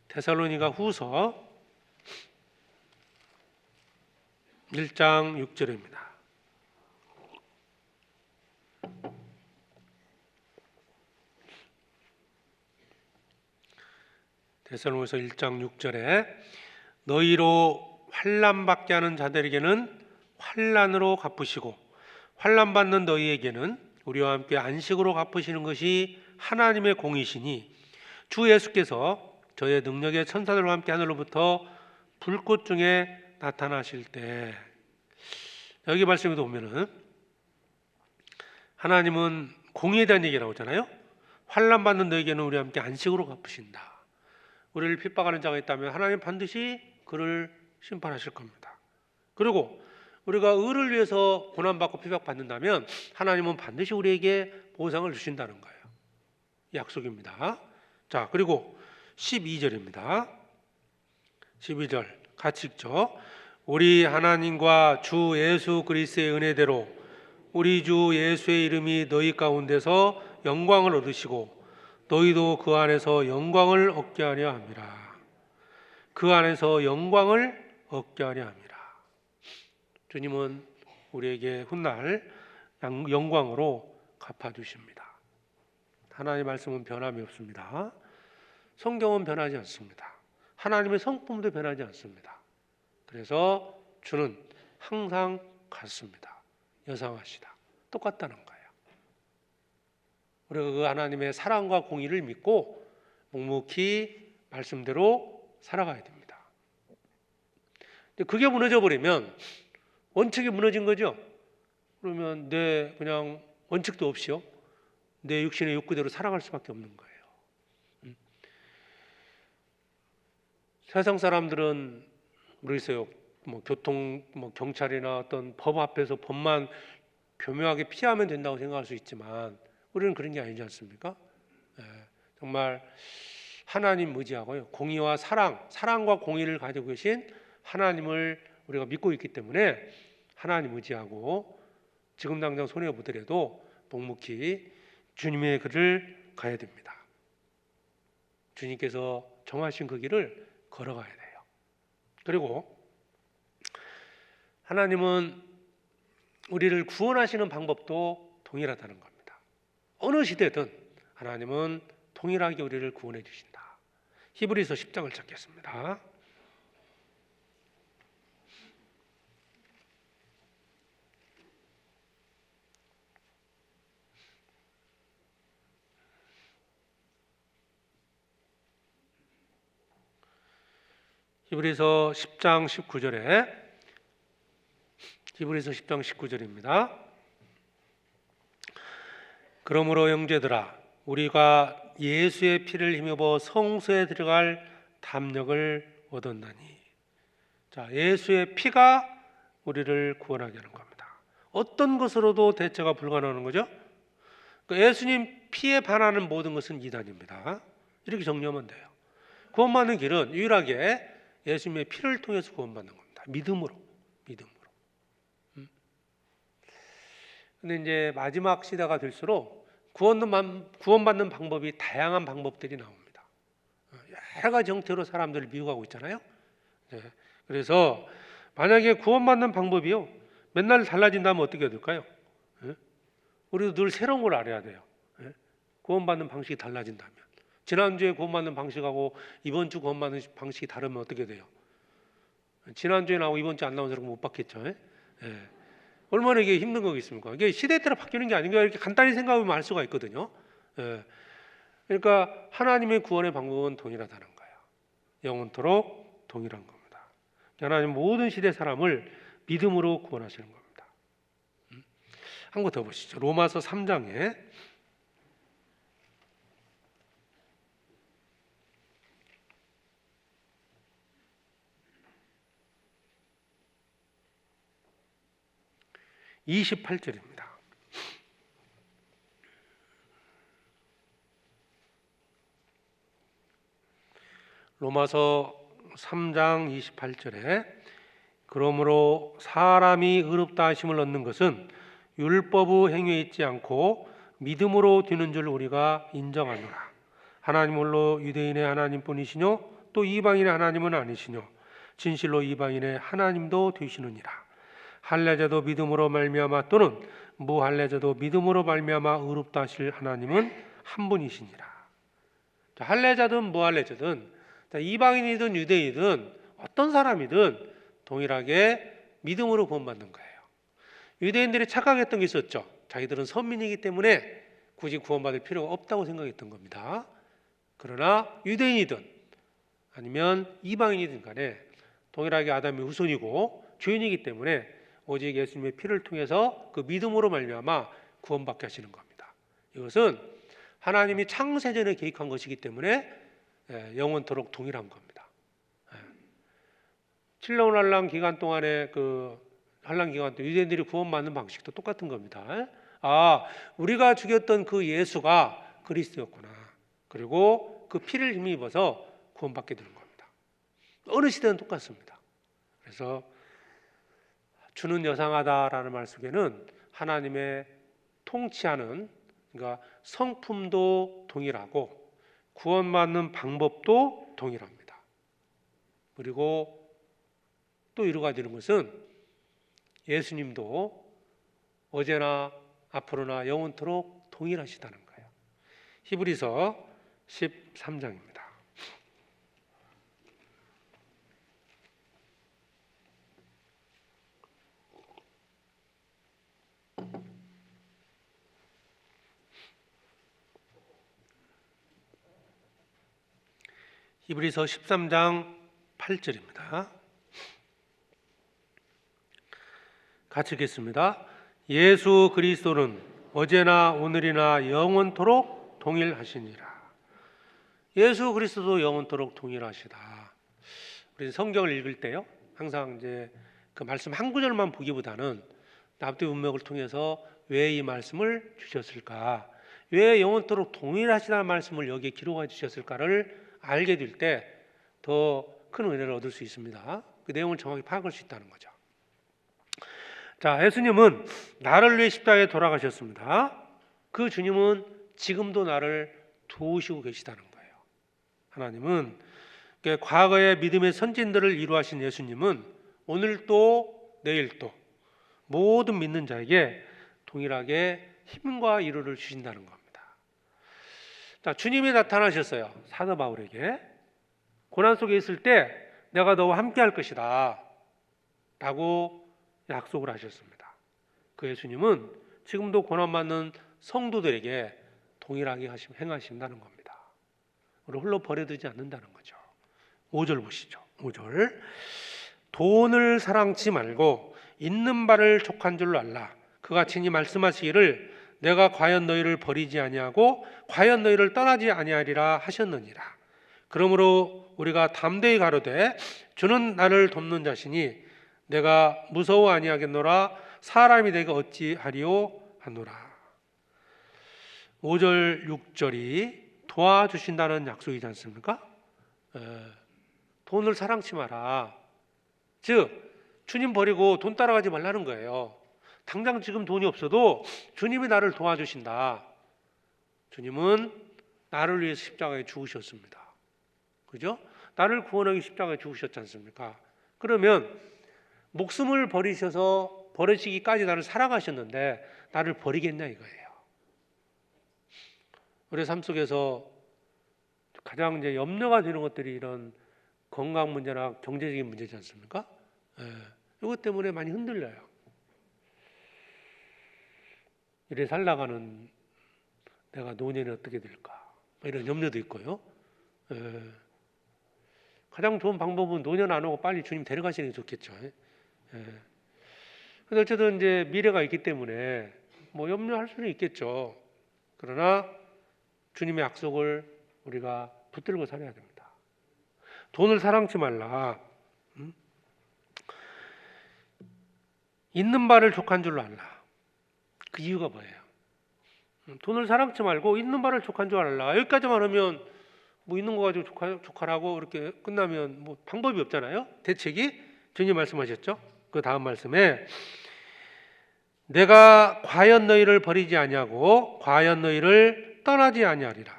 데살로니가후서 1장 6절입니다. 데살로니가서 1장 6절에 너희로 환난 받게 하는 자들에게는 환난으로 갚으시고 환난 받는 너희에게는 우리와 함께 안식으로 갚으시는 것이 하나님의 공이시니 주 예수께서 저의 능력의 천사들과 함께 하늘로부터 불꽃 중에 나타나실 때, 여기 말씀에도 보면은 하나님은 공의에 대한 얘기 나오잖아요. 환난 받는 너에게는 우리와 함께 안식으로 갚으신다. 우리를 핍박하는 자가 있다면 하나님 반드시 그를 심판하실 겁니다. 그리고 우리가 의를 위해서 고난받고 핍박받는다면 하나님은 반드시 우리에게 보상을 주신다는 거예요. 약속입니다. 자, 그리고 12절입니다. 12절 같이 읽죠. 우리 하나님과 주 예수 그리스도의 은혜대로 우리 주 예수의 이름이 너희 가운데서 영광을 얻으시고 너희도 그 안에서 영광을 얻게 하려 함이라. 그 안에서 영광을 얻게 하려 함이라. 주님은 우리에게 훗날 영광으로 갚아주십니다. 하나님의 말씀은 변함이 없습니다. 성경은 변하지 않습니다. 하나님의 성품도 변하지 않습니다. 그래서 주는 항상 같습니다. 여상하시다. 똑같다는 거예요. 우리가 그 하나님의 사랑과 공의를 믿고 묵묵히 말씀대로 살아가야 됩니다. 근데 그게 무너져 버리면 원칙이 무너진 거죠. 그러면 내 그냥 원칙도 없이요, 내 육신의 욕구대로 살아갈 수밖에 없는 거예요. 세상 사람들은 모르겠어요. 교통, 경찰이나 어떤 법 앞에서 법만 교묘하게 피하면 된다고 생각할 수 있지만 우리는 그런 게 아니지 않습니까? 정말 하나님 의지하고요, 공의와 사랑과 공의를 가지고 계신 하나님을 우리가 믿고 있기 때문에 하나님 의지하고 지금 당장 손해 보더라도 묵묵히 주님의 길을 가야 됩니다. 주님께서 정하신 그 길을 걸어가야 돼요. 그리고 하나님은 우리를 구원하시는 방법도 동일하다는 겁니다. 어느 시대든 하나님은 동일하게 우리를 구원해 주신다. 히브리서 10장을 찾겠습니다. 히브리서 10장 19절에 히브리서 10장 19절입니다. 그러므로 형제들아 우리가 예수의 피를 힘입어 성소에 들어갈 담력을 얻었나니. 자, 예수의 피가 우리를 구원하게 하는 겁니다. 어떤 것으로도 대처가 불가능한 거죠. 예수님 피에 반하는 모든 것은 이단입니다. 이렇게 정리하면 돼요. 구원받는 길은 유일하게 예수님의 피를 통해서 구원받는 겁니다. 믿음으로. 근데 이제 마지막 시대가 될수록 구원받는 방법이 다양한 방법들이 나옵니다. 여러 가지 형태로 사람들을 미혹하고 있잖아요. 그래서 만약에 구원받는 방법이요 맨날 달라진다면 어떻게 될까요? 우리도 늘 새로운 걸 알아야 돼요. 구원받는 방식이 달라진다면, 지난주에 구원받는 방식하고 이번 주 구원받는 방식이 다르면 어떻게 돼요? 지난주에 나오고 이번 주에 안 나온 사람 못 받겠죠. 얼마나 이게 힘든 거겠습니까? 이게 시대에 따라 바뀌는 게 아닌가, 이렇게 간단히 생각하면 알 수가 있거든요. 그러니까 하나님의 구원의 방법은 동일하다는 거예요. 영원토록 동일한 겁니다. 하나님 모든 시대 사람을 믿음으로 구원하시는 겁니다. 한 번 더 보시죠. 로마서 3장에 28절입니다. 로마서 3장 28절에 그러므로 사람이 의롭다 하심을 얻는 것은 율법의 행위에 있지 않고 믿음으로 되는 줄 우리가 인정하노라. 하나님 홀로 유대인의 하나님뿐이시뇨 또 이방인의 하나님은 아니시뇨 진실로 이방인의 하나님도 되시느니라. 할례자도 믿음으로 말미암아 또는 무할례자도 믿음으로 말미암아 의롭다 하실 하나님은 한 분이시니라. 할례자든 무할례자든 이방인이든 유대인이든 어떤 사람이든 동일하게 믿음으로 구원받는 거예요. 유대인들이 착각했던 게 있었죠. 자기들은 선민이기 때문에 굳이 구원받을 필요가 없다고 생각했던 겁니다. 그러나 유대인이든 아니면 이방인이든 간에 동일하게 아담의 후손이고 죄인이기 때문에 오직 예수님의 피를 통해서 그 믿음으로 말미암아 구원받게 하시는 겁니다. 이것은 하나님이 창세전에 계획한 것이기 때문에 영원토록 동일한 겁니다. 7년 환란 기간 동안에 환란 기간 때 유대인들이 구원받는 방식도 똑같은 겁니다. 우리가 죽였던 그 예수가 그리스도였구나. 그리고 그 피를 힘입어서 구원받게 되는 겁니다. 어느 시대는 똑같습니다. 그래서 주는 여상하다라는 말 속에는 하나님의 통치하는, 그러니까 성품도 동일하고 구원받는 방법도 동일합니다. 그리고 또 이루어가 되는 것은 예수님도 어제나 앞으로나 영원토록 동일하시다는 거예요. 히브리서 13장입니다. 히브리서 13장 8절입니다. 같이 읽겠습니다. 예수 그리스도는 어제나 오늘이나 영원토록 동일하시니라. 예수 그리스도도 영원토록 동일하시다. 우리 성경을 읽을 때요, 항상 이제 그 말씀 한 구절만 보기보다는 납득 문맥을 통해서 왜 이 말씀을 주셨을까, 왜 영원토록 동일하시다는 말씀을 여기에 기록해 주셨을까를 알게 될 때 더 큰 은혜를 얻을 수 있습니다. 그 내용을 정확히 파악할 수 있다는 거죠. 자, 예수님은 나를 위해 십자가에 돌아가셨습니다. 그 주님은 지금도 나를 도우시고 계시다는 거예요. 하나님은 과거의 믿음의 선진들을 이루하신 예수님은 오늘도 내일도 모든 믿는 자에게 동일하게 힘과 위로를 주신다는 겁니다. 자, 주님이 나타나셨어요. 사도 바울에게 고난 속에 있을 때 내가 너와 함께 할 것이다 라고 약속을 하셨습니다. 그 예수님은 지금도 고난받는 성도들에게 동일하게 행하신다는 겁니다. 우리 홀로 버려두지 않는다는 거죠. 5절 보시죠. 5절. 돈을 사랑치 말고 있는 바를 족한 줄로 알라. 그가 친히 말씀하시기를 내가 과연 너희를 버리지 아니하고 과연 너희를 떠나지 아니하리라 하셨느니라. 그러므로 우리가 담대히 가로되 주는 나를 돕는 자시니 내가 무서워 아니하겠노라. 사람이 내가 어찌하리요 하노라. 5절 6절이 도와주신다는 약속이지 않습니까? 돈을 사랑치 마라. 즉 주님 버리고 돈 따라가지 말라는 거예요. 당장 지금 돈이 없어도 주님이 나를 도와주신다. 주님은 나를 위해서 십자가에 죽으셨습니다. 그죠? 나를 구원하기 십자가에 죽으셨지 않습니까? 그러면 목숨을 버리시기까지 나를 사랑하셨는데 나를 버리겠냐 이거예요. 우리 삶 속에서 가장 이제 염려가 되는 것들이 이런 건강 문제나 경제적인 문제지 않습니까? 이것 때문에 많이 흔들려요. 이래 살다가는 내가 노년에 어떻게 될까? 이런 염려도 있고요. 가장 좋은 방법은 노년 안 오고 빨리 주님 데려가시는 게 좋겠죠. 근데 어쨌든 이제 미래가 있기 때문에 뭐 염려할 수는 있겠죠. 그러나 주님의 약속을 우리가 붙들고 살아야 됩니다. 돈을 사랑치 말라. 있는 바를 족한 줄로 알라. 그 이유가 뭐예요? 돈을 사랑치 말고 있는 바를 족한 줄 알라. 여기까지만 하면 뭐 있는 거 가지고 족하라고 이렇게 끝나면 뭐 방법이 없잖아요. 대책이 주님 말씀하셨죠. 그 다음 말씀에 내가 과연 너희를 버리지 아니하고 과연 너희를 떠나지 아니하리라.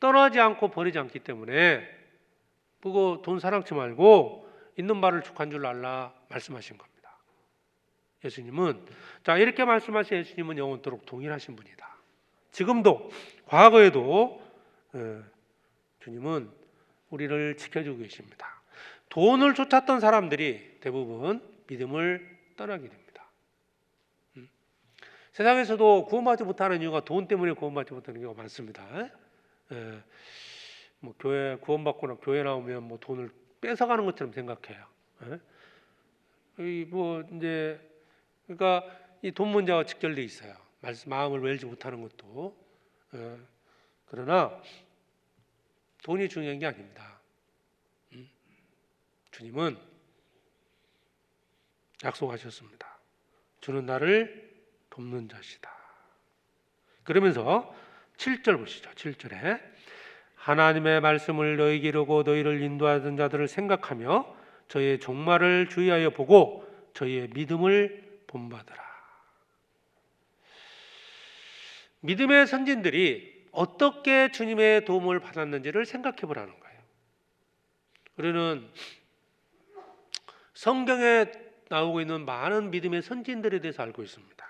떠나지 않고 버리지 않기 때문에 그거 돈 사랑치 말고 있는 바를 족한 줄 알라 말씀하신 겁니다. 예수님은 자 이렇게 말씀하신 예수님은 영원토록 동일하신 분이다. 지금도 과거에도 주님은 우리를 지켜주고 계십니다. 돈을 쫓았던 사람들이 대부분 믿음을 떠나게 됩니다. 세상에서도 구원받지 못하는 이유가 돈 때문에 구원받지 못하는 경우가 많습니다. 뭐 교회 구원받거나 교회 나오면 뭐 돈을 뺏어가는 것처럼 생각해요. 뭐 이제 그러니까 이 돈 문제와 직결돼 있어요. 마음을 열지 못하는 것도. 그러나 돈이 중요한 게 아닙니다. 주님은 약속하셨습니다. 주는 나를 돕는 자시다. 그러면서 7절 보시죠. 7절에 하나님의 말씀을 너희에게 이르고 너희를 인도하던 자들을 생각하며 저희의 종말을 주의하여 보고 저희의 믿음을 본받으라. 믿음의 선진들이 어떻게 주님의 도움을 받았는지를 생각해 보라는 거예요. 우리는 성경에 나오고 있는 많은 믿음의 선진들에 대해서 알고 있습니다.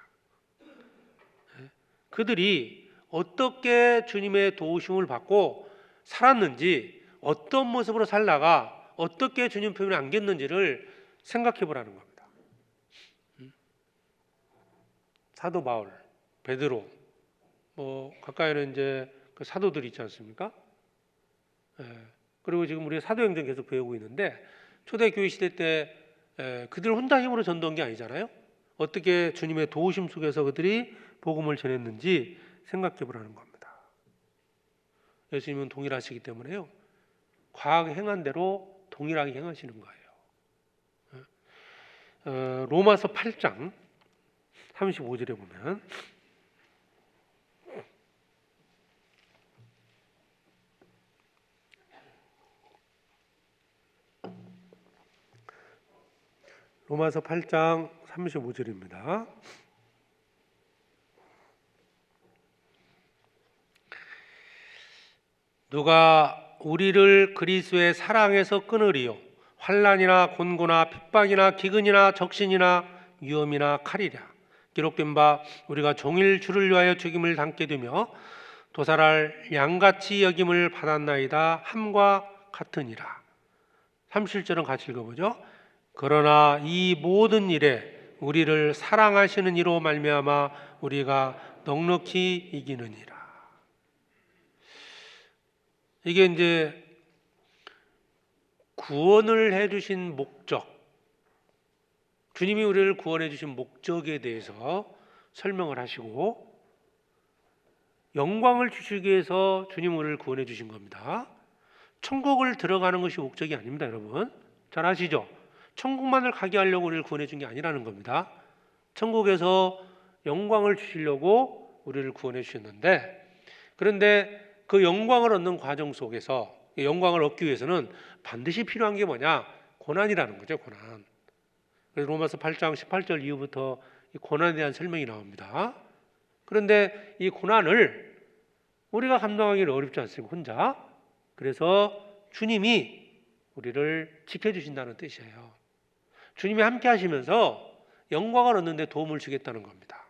그들이 어떻게 주님의 도우심을 받고 살았는지, 어떤 모습으로 살다가 어떻게 주님 품에 안겼는지를 생각해 보라는 겁니다. 사도 바울, 베드로, 뭐 가까이는 이제 그 사도들이 있지 않습니까? 그리고 지금 우리가 사도행전 계속 배우고 있는데 초대교회 시대 때 그들 혼자 힘으로 전도한 게 아니잖아요. 어떻게 주님의 도우심 속에서 그들이 복음을 전했는지 생각해 보라는 겁니다. 예수님은 동일하시기 때문에요. 과학이 행한 대로 동일하게 행하시는 거예요. 로마서 8장 35절에 보면 로마서 8장 35절입니다. 누가 우리를 그리스도의 사랑에서 끊으리요 환난이나 곤고나 핍박이나 기근이나 적신이나 위험이나 칼이랴. 기록된 바 우리가 종일 주를 위하여 죽임을 당게 되며 도살할 양같이 여김을 받았나이다 함과 같으니라. 37절은 같이 읽어보죠. 그러나 이 모든 일에 우리를 사랑하시는 이로 말미암아 우리가 넉넉히 이기느니라. 이게 이제 구원을 해주신 목적, 주님이 우리를 구원해 주신 목적에 대해서 설명을 하시고 영광을 주시기 위해서 주님 우리를 구원해 주신 겁니다. 천국을 들어가는 것이 목적이 아닙니다, 여러분. 잘 아시죠? 천국만을 가게 하려고 우리를 구원해 준 게 아니라는 겁니다. 천국에서 영광을 주시려고 우리를 구원해 주셨는데, 그런데 그 영광을 얻는 과정 속에서 영광을 얻기 위해서는 반드시 필요한 게 뭐냐? 고난이라는 거죠, 고난. 그래서 로마서 8장 18절 이후부터 이 고난에 대한 설명이 나옵니다. 그런데 이 고난을 우리가 감당하기는 어렵지 않습니까? 혼자. 그래서 주님이 우리를 지켜주신다는 뜻이에요. 주님이 함께 하시면서 영광을 얻는 데 도움을 주겠다는 겁니다.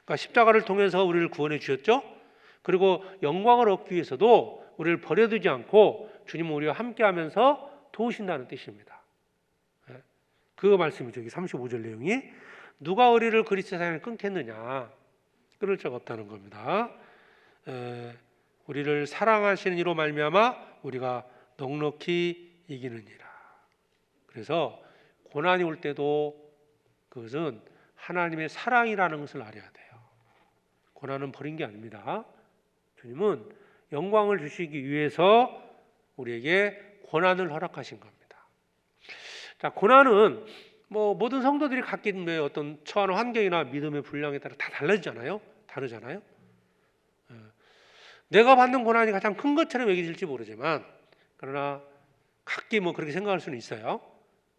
그러니까 십자가를 통해서 우리를 구원해 주셨죠. 그리고 영광을 얻기 위해서도 우리를 버려두지 않고 주님은 우리와 함께 하면서 도우신다는 뜻입니다. 그 말씀이죠. 35절 내용이 누가 우리를 그리스도 사랑에 끊겠느냐. 끊을 자가 없다는 겁니다. 우리를 사랑하시는 이로 말미암아 우리가 넉넉히 이기느니라. 그래서 고난이 올 때도 그것은 하나님의 사랑이라는 것을 알아야 돼요. 고난은 버린 게 아닙니다. 주님은 영광을 주시기 위해서 우리에게 고난을 허락하신 겁니다. 자, 고난은 모든 성도들이 갖게 된 어떤 처한 환경이나 믿음의 분량에 따라 다 다르잖아요. 내가 받는 고난이 가장 큰 것처럼 여겨질지 모르지만, 그러나 각기 그렇게 생각할 수는 있어요.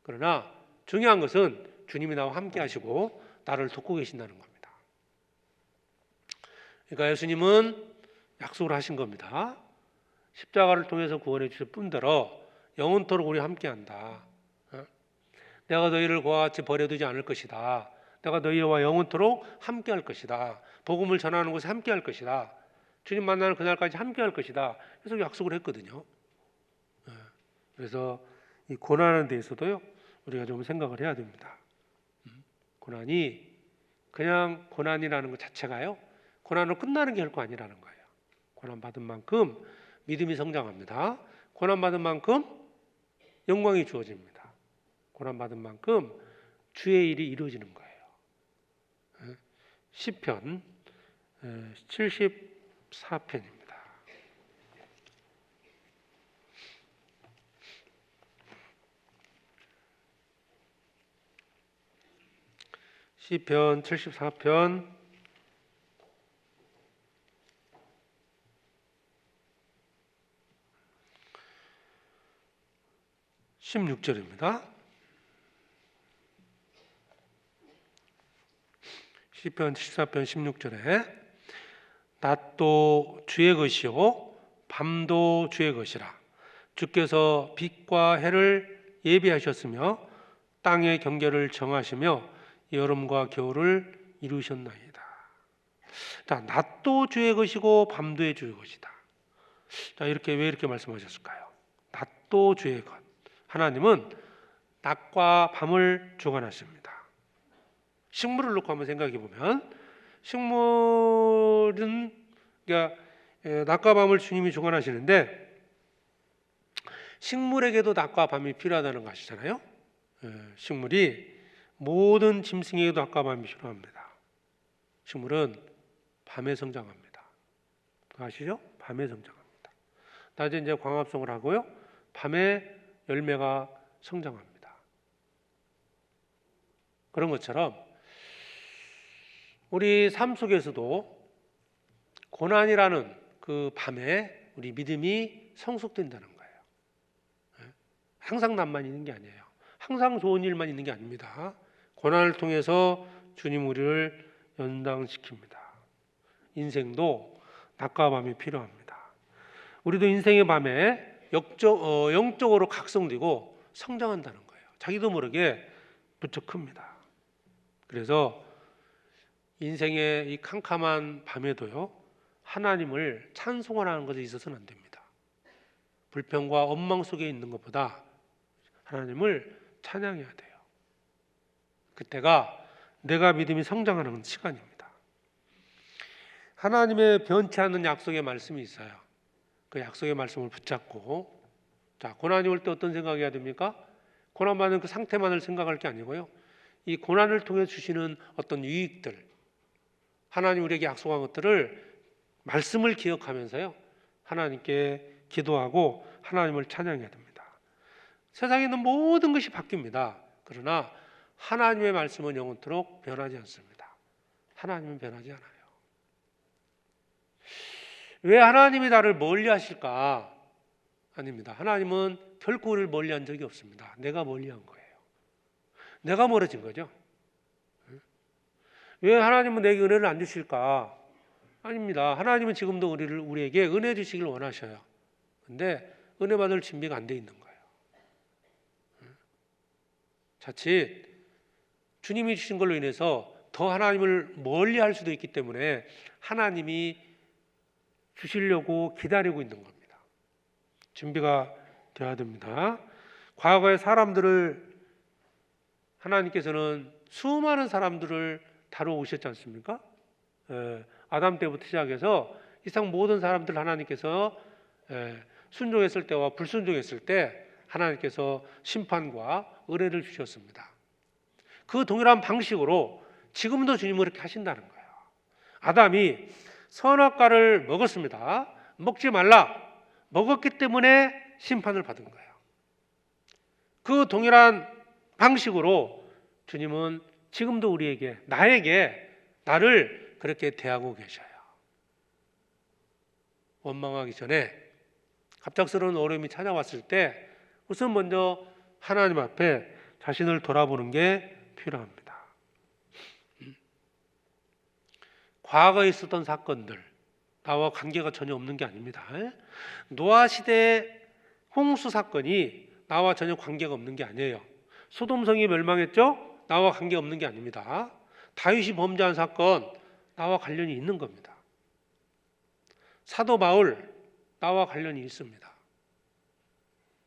그러나 중요한 것은 주님이 나와 함께 하시고 나를 돕고 계신다는 겁니다. 그러니까 예수님은 약속을 하신 겁니다. 십자가를 통해서 구원해 주실 뿐더러 영원토록 우리와 함께한다. 내가 너희를 그와 같이 버려두지 않을 것이다. 내가 너희와 영원토록 함께할 것이다. 복음을 전하는 곳에 함께할 것이다. 주님 만나는 그날까지 함께할 것이다. 그래서 약속을 했거든요. 그래서 이 고난에 대해서도요, 우리가 좀 생각을 해야 됩니다. 고난이 그냥 고난이라는 것 자체가요, 고난으로 끝나는 게 결코 아니라는 거예요. 고난 받은 만큼 믿음이 성장합니다. 고난 받은 만큼 영광이 주어집니다. 고난 받은 만큼 주의 일이 이루어지는 거예요. 시편 74편입니다. 시편 74편 16절입니다. 시편 74편 16절에 낮도 주의 것이요 밤도 주의 것이라. 주께서 빛과 해를 예비하셨으며 땅의 경계를 정하시며 여름과 겨울을 이루셨나이다. 자, 낮도 주의 것이고 밤도 주의 것이다. 자, 왜 이렇게 말씀하셨을까요? 낮도 주의 것. 하나님은 낮과 밤을 주관하십니다. 식물을 놓고 한번 생각해 보면, 식물은 낮과 밤을 주님이 주관하시는데 식물에게도 낮과 밤이 필요하다는 거 아시잖아요. 식물이 모든 짐승에게도 낮과 밤이 필요합니다. 식물은 밤에 성장합니다. 아시죠? 밤에 성장합니다. 낮에 이제 광합성을 하고요, 밤에 열매가 성장합니다. 그런 것처럼 우리 삶 속에서도 고난이라는 그 밤에 우리 믿음이 성숙된다는 거예요. 항상 남만 있는 게 아니에요. 항상 좋은 일만 있는 게 아닙니다. 고난을 통해서 주님 우리를 연장시킵니다. 인생도 낮과 밤이 필요합니다. 우리도 인생의 밤에 영적으로 각성되고 성장한다는 거예요. 자기도 모르게 부쩍 큽니다. 그래서 인생의 이 캄캄한 밤에도요, 하나님을 찬송하는 것에 있어서는 안 됩니다. 불평과 원망 속에 있는 것보다 하나님을 찬양해야 돼요. 그때가 내가 믿음이 성장하는 시간입니다. 하나님의 변치 않는 약속의 말씀이 있어요. 그 약속의 말씀을 붙잡고, 자, 고난이 올 때 어떤 생각해야 됩니까? 고난받는 그 상태만을 생각할 게 아니고요, 이 고난을 통해 주시는 어떤 유익들, 하나님 우리에게 약속한 것들을 말씀을 기억하면서요, 하나님께 기도하고 하나님을 찬양해야 됩니다. 세상에 있는 모든 것이 바뀝니다. 그러나 하나님의 말씀은 영원토록 변하지 않습니다. 하나님은 변하지 않아요. 왜 하나님이 나를 멀리 하실까? 아닙니다. 하나님은 결코 우리를 멀리 한 적이 없습니다. 내가 멀리 한 거예요. 내가 멀어진 거죠. 왜 하나님은 내게 은혜를 안 주실까? 아닙니다. 하나님은 지금도 우리에게 은혜 주시길 원하셔요. 근데 은혜 받을 준비가 안 돼 있는 거예요. 자칫 주님이 주신 걸로 인해서 더 하나님을 멀리 할 수도 있기 때문에 하나님이 주시려고 기다리고 있는 겁니다. 준비가 되어야 됩니다. 과거의 사람들을 하나님께서는 수많은 사람들을 다뤄오셨지 않습니까? 아담 때부터 시작해서 이상 모든 사람들 하나님께서 순종했을 때와 불순종했을 때 하나님께서 심판과 은혜를 주셨습니다. 그 동일한 방식으로 지금도 주님은 그렇게 하신다는 거예요. 아담이 선악과를 먹었습니다. 먹지 말라. 먹었기 때문에 심판을 받은 거예요. 그 동일한 방식으로 주님은 지금도 우리에게, 나를 그렇게 대하고 계셔요. 원망하기 전에 갑작스러운 어려움이 찾아왔을 때 우선 먼저 하나님 앞에 자신을 돌아보는 게 필요합니다. 과거에 있었던 사건들, 나와 관계가 전혀 없는 게 아닙니다. 노아 시대의 홍수 사건이 나와 전혀 관계가 없는 게 아니에요. 소돔성이 멸망했죠? 나와 관계 없는 게 아닙니다. 다윗이 범죄한 사건, 나와 관련이 있는 겁니다. 사도 바울, 나와 관련이 있습니다.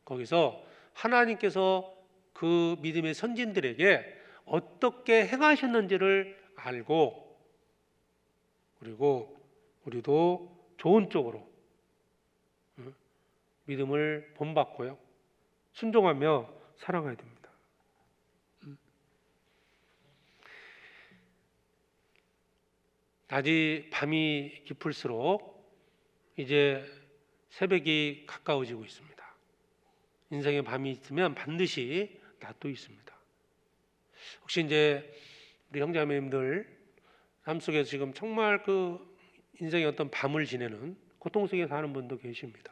거기서 하나님께서 그 믿음의 선진들에게 어떻게 행하셨는지를 알고, 그리고 우리도 좋은 쪽으로 믿음을 본받고요, 순종하며 살아가야 됩니다. 낮이 밤이 깊을수록 이제 새벽이 가까워지고 있습니다. 인생에 밤이 있으면 반드시 낮도 있습니다. 혹시 이제 우리 형제자매님들 삶 속에서 지금 정말 그 인생의 어떤 밤을 지내는 고통 속에 사는 분도 계십니다.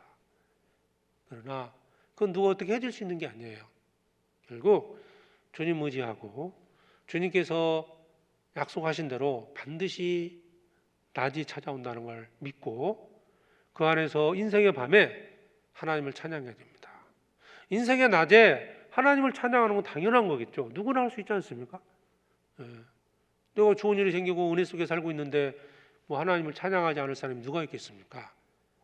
그러나 그건 누가 어떻게 해줄 수 있는 게 아니에요. 결국 주님 의지하고 주님께서 약속하신 대로 반드시 낮이 찾아온다는 걸 믿고 그 안에서 인생의 밤에 하나님을 찬양해야 됩니다. 인생의 낮에 하나님을 찬양하는 건 당연한 거겠죠. 누구나 할 수 있지 않습니까? 내가 좋은 일이 생기고 은혜 속에 살고 있는데 뭐 하나님을 찬양하지 않을 사람이 누가 있겠습니까?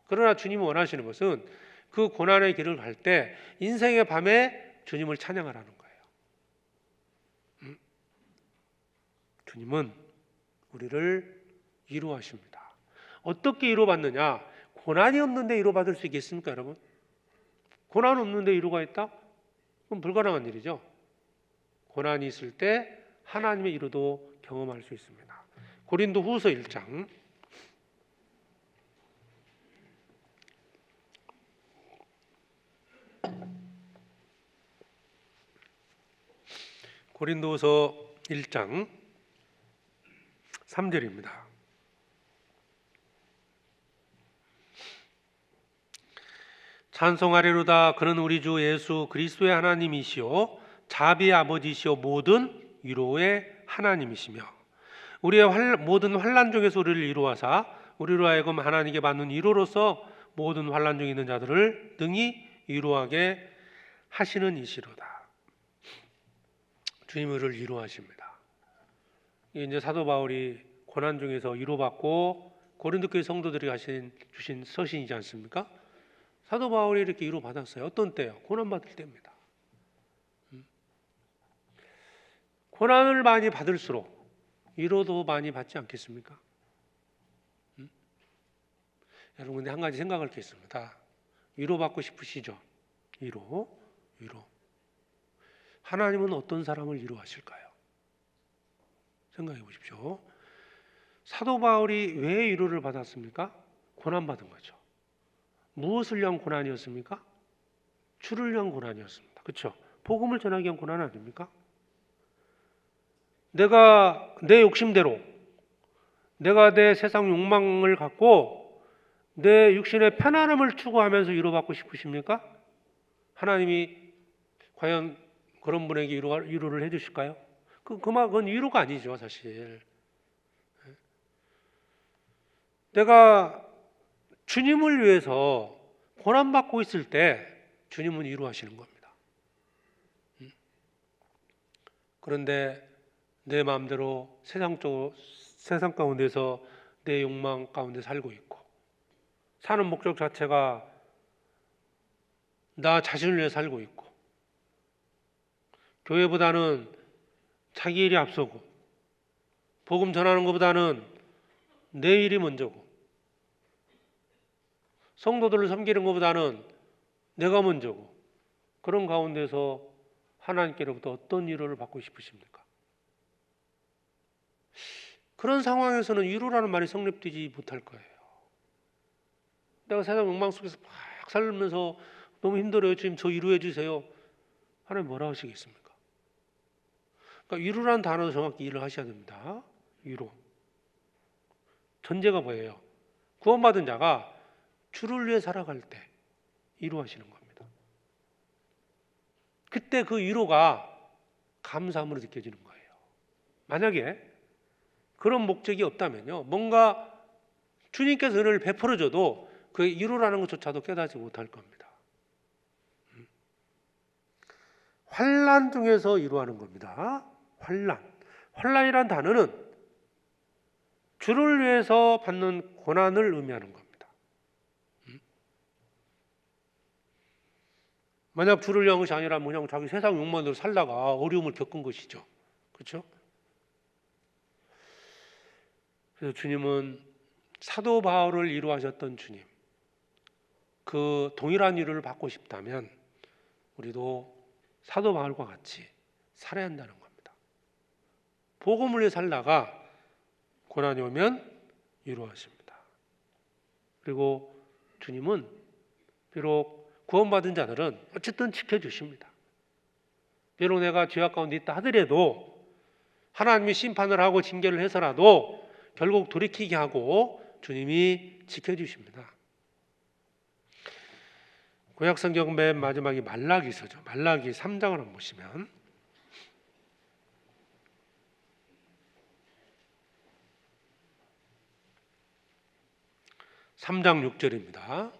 그러나 주님이 원하시는 것은 그 고난의 길을 갈 때 인생의 밤에 주님을 찬양하라는 거예요. 주님은 우리를 위로하십니다. 어떻게 위로받느냐? 고난이 없는데 위로받을 수 있겠습니까, 여러분? 고난 없는데 위로가 있다? 그건 불가능한 일이죠. 고난이 있을 때 하나님의 위로도 경험할 수 있습니다. 고린도후서 1장 고린도후서 1장 3절입니다. 찬송하리로다. 그는 우리 주 예수 그리스도의 하나님이시오 자비의 아버지시오 모든 위로의 하나님이시며 우리의 모든 환난 중에서 우리를 위로하사 우리로 하여금 하나님께 받는 위로로서 모든 환난 중에 있는 자들을 능히 위로하게 하시는 이시로다. 주님이 우리를 위로하십니다. 이제 사도 바울이 고난 중에서 위로받고 고린도 교회 성도들이 주신 서신이지 않습니까? 사도 바울이 이렇게 위로받았어요. 어떤 때요? 고난받을 때입니다. 고난을 많이 받을수록 위로도 많이 받지 않겠습니까? 여러분, 근데 한 가지 생각할 게 있습니다. 위로받고 싶으시죠? 위로. 하나님은 어떤 사람을 위로하실까요? 생각해 보십시오. 사도 바울이 왜 위로를 받았습니까? 고난받은 거죠. 무엇을 위한 고난이었습니까? 주를 위한 고난이었습니다. 그렇죠? 복음을 전하기 위한 고난 아닙니까? 내가 내 욕심대로, 내가 내 세상 욕망을 갖고 내 육신의 편안함을 추구하면서 위로받고 싶으십니까? 하나님이 과연 그런 분에게 위로를 해주실까요? 그건 위로가 아니죠, 사실. 내가 주님을 위해서 고난받고 있을 때 주님은 위로하시는 겁니다. 그런데 내 마음대로 세상 가운데서 내 욕망 가운데 살고 있고, 사는 목적 자체가 나 자신을 위해 살고 있고, 교회보다는 자기 일이 앞서고, 복음 전하는 것보다는 내 일이 먼저고, 성도들을 섬기는 것보다는 내가 먼저고, 그런 가운데서 하나님께로부터 어떤 위로를 받고 싶으십니까? 그런 상황에서는 위로라는 말이 성립되지 못할 거예요. 내가 세상 욕망 속에서 막 살면서 너무 힘들어요. 주님 저 위로해 주세요. 하나님 뭐라 하시겠습니까? 그러니까 위로라는 단어도 정확히 이해를 하셔야 됩니다. 위로. 전제가 뭐예요? 구원받은 자가 주를 위해 살아갈 때 위로하시는 겁니다. 그때 그 위로가 감사함으로 느껴지는 거예요. 만약에 그런 목적이 없다면요, 뭔가 주님께서 은혜를 베풀어줘도 그 위로라는 것조차도 깨닫지 못할 겁니다. 환난 중에서 위로하는 겁니다. 환난이란 단어는 주를 위해서 받는 고난을 의미하는 겁니다. 만약 주를 위한 것이 아니라 그냥 자기 세상 욕망대로 살다가 어려움을 겪은 것이죠. 그렇죠? 그래서 주님은 사도 바울을 위로하셨던 주님, 그 동일한 위로를 받고 싶다면 우리도 사도 바울과 같이 살아야 한다는 겁니다. 복음을 위해 살다가 고난이 오면 위로하십니다. 그리고 주님은 비록 구원받은 자들은 어쨌든 지켜주십니다. 비록 내가 죄악 가운데 있다 하더라도 하나님이 심판을 하고 징계를 해서라도 결국 돌이키게 하고 주님이 지켜주십니다. 구약 성경 맨 마지막이 말라기서죠. 말라기 3장을 한번 보시면 3장 6절입니다.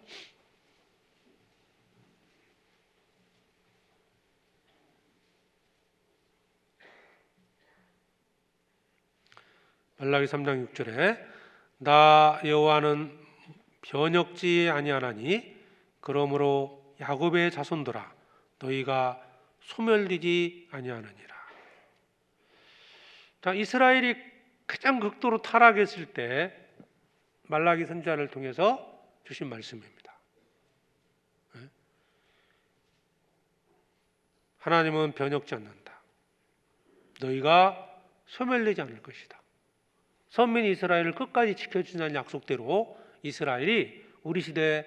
말라기 3장 6절에 나 여호와는 변역지 아니하나니 그러므로 야곱의 자손들아 너희가 소멸되지 아니하느니라. 자, 이스라엘이 가장 극도로 타락했을 때 말라기 선지자를 통해서 주신 말씀입니다. 하나님은 변역지 않는다. 너희가 소멸되지 않을 것이다. 선민 이스라엘을 끝까지 지켜준다는 약속대로 이스라엘이 우리 시대에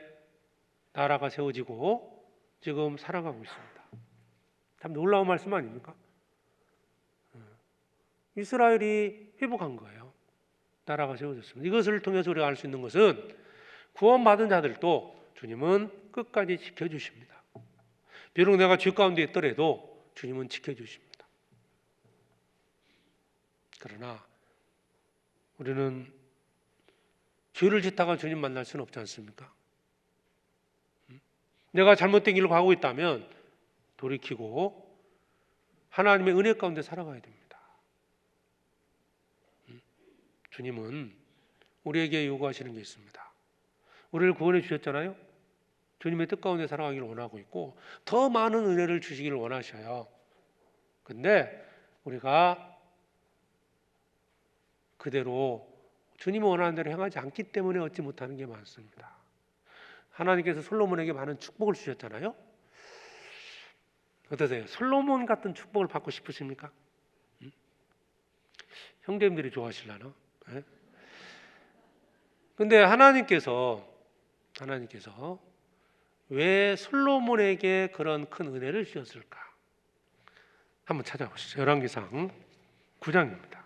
나라가 세워지고 지금 살아가고 있습니다. 참 놀라운 말씀 아닙니까? 이스라엘이 회복한 거예요. 나라가 세워졌습니다. 이것을 통해서 우리가 알 수 있는 것은 구원받은 자들도 주님은 끝까지 지켜주십니다. 비록 내가 죄 가운데 있더라도 주님은 지켜주십니다. 그러나 우리는 죄를 짓다가 주님 만날 수는 없지 않습니까? 내가 잘못된 길로 가고 있다면 돌이키고 하나님의 은혜 가운데 살아가야 됩니다. 주님은 우리에게 요구하시는 게 있습니다. 우리를 구원해 주셨잖아요. 주님의 뜻 가운데 살아가기를 원하고 있고 더 많은 은혜를 주시기를 원하셔요. 근데 우리가 그대로 주님이 원하는 대로 행하지 않기 때문에 얻지 못하는 게 많습니다. 하나님께서 솔로몬에게 많은 축복을 주셨잖아요. 어떠세요? 솔로몬 같은 축복을 받고 싶으십니까? 형제님들이 좋아하시려나? 네? 근데 하나님께서 왜 솔로몬에게 그런 큰 은혜를 주셨을까? 한번 찾아보시죠. 열왕기상 9장입니다.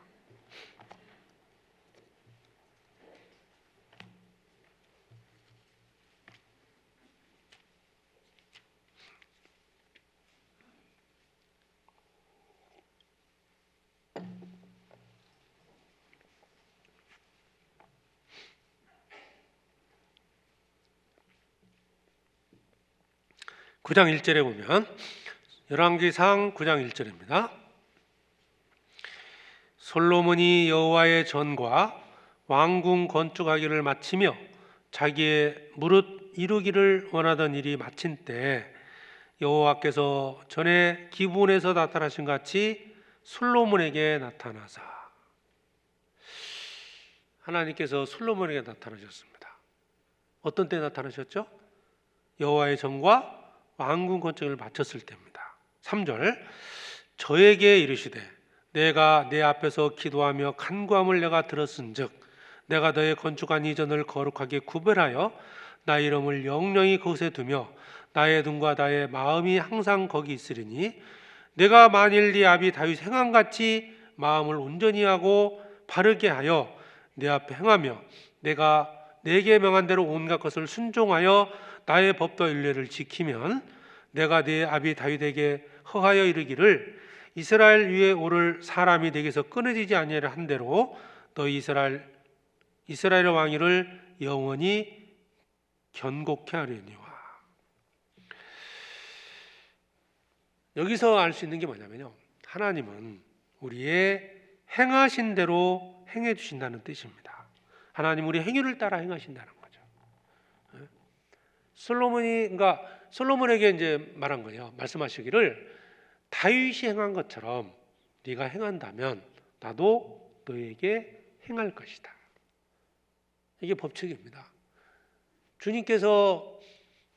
(9장 1절에) 보면, 열왕기상 9장 1절입니다. 솔로몬이 여호와의 전과 왕궁 건축하기를 마치며 자기의 무릇 이루기를 원하던 일이 마친 때 여호와께서 전에 기브온에서 나타나신 같이 솔로몬에게 나타나사. 하나님께서 솔로몬에게 나타나셨습니다. 어떤 때 나타나셨죠? 여호와의 전과 왕궁 건축을 마쳤을 때입니다. 3절, 저에게 이르시되 내가 내 앞에서 기도하며 간구함을 내가 들었은즉 내가 너의 건축한 이 전을 거룩하게 구별하여 나의 이름을 영영히 그곳에 두며 나의 눈과 나의 마음이 항상 거기 있으리니 내가 만일 네 아비 다윗 행함같이 마음을 온전히 하고 바르게 하여 내 앞에 행하며 내가 내게 명한 대로 온갖 것을 순종하여 나의 법도 율례를 지키면 내가 네 아비 다윗에게 허하여 이르기를 이스라엘 위에 오를 사람이 내게서 끊어지지 아니하려 한 대로 너 이스라엘의 왕위를 영원히 견고케 하려니와. 여기서 알 수 있는 게 뭐냐면요, 하나님은 우리의 행하신 대로 행해 주신다는 뜻입니다. 하나님 우리 행위를 따라 행하신다는 거죠. 솔로몬에게 이제 말한 거예요. 말씀하시기를 다윗이 행한 것처럼 네가 행한다면 나도 너에게 행할 것이다. 이게 법칙입니다. 주님께서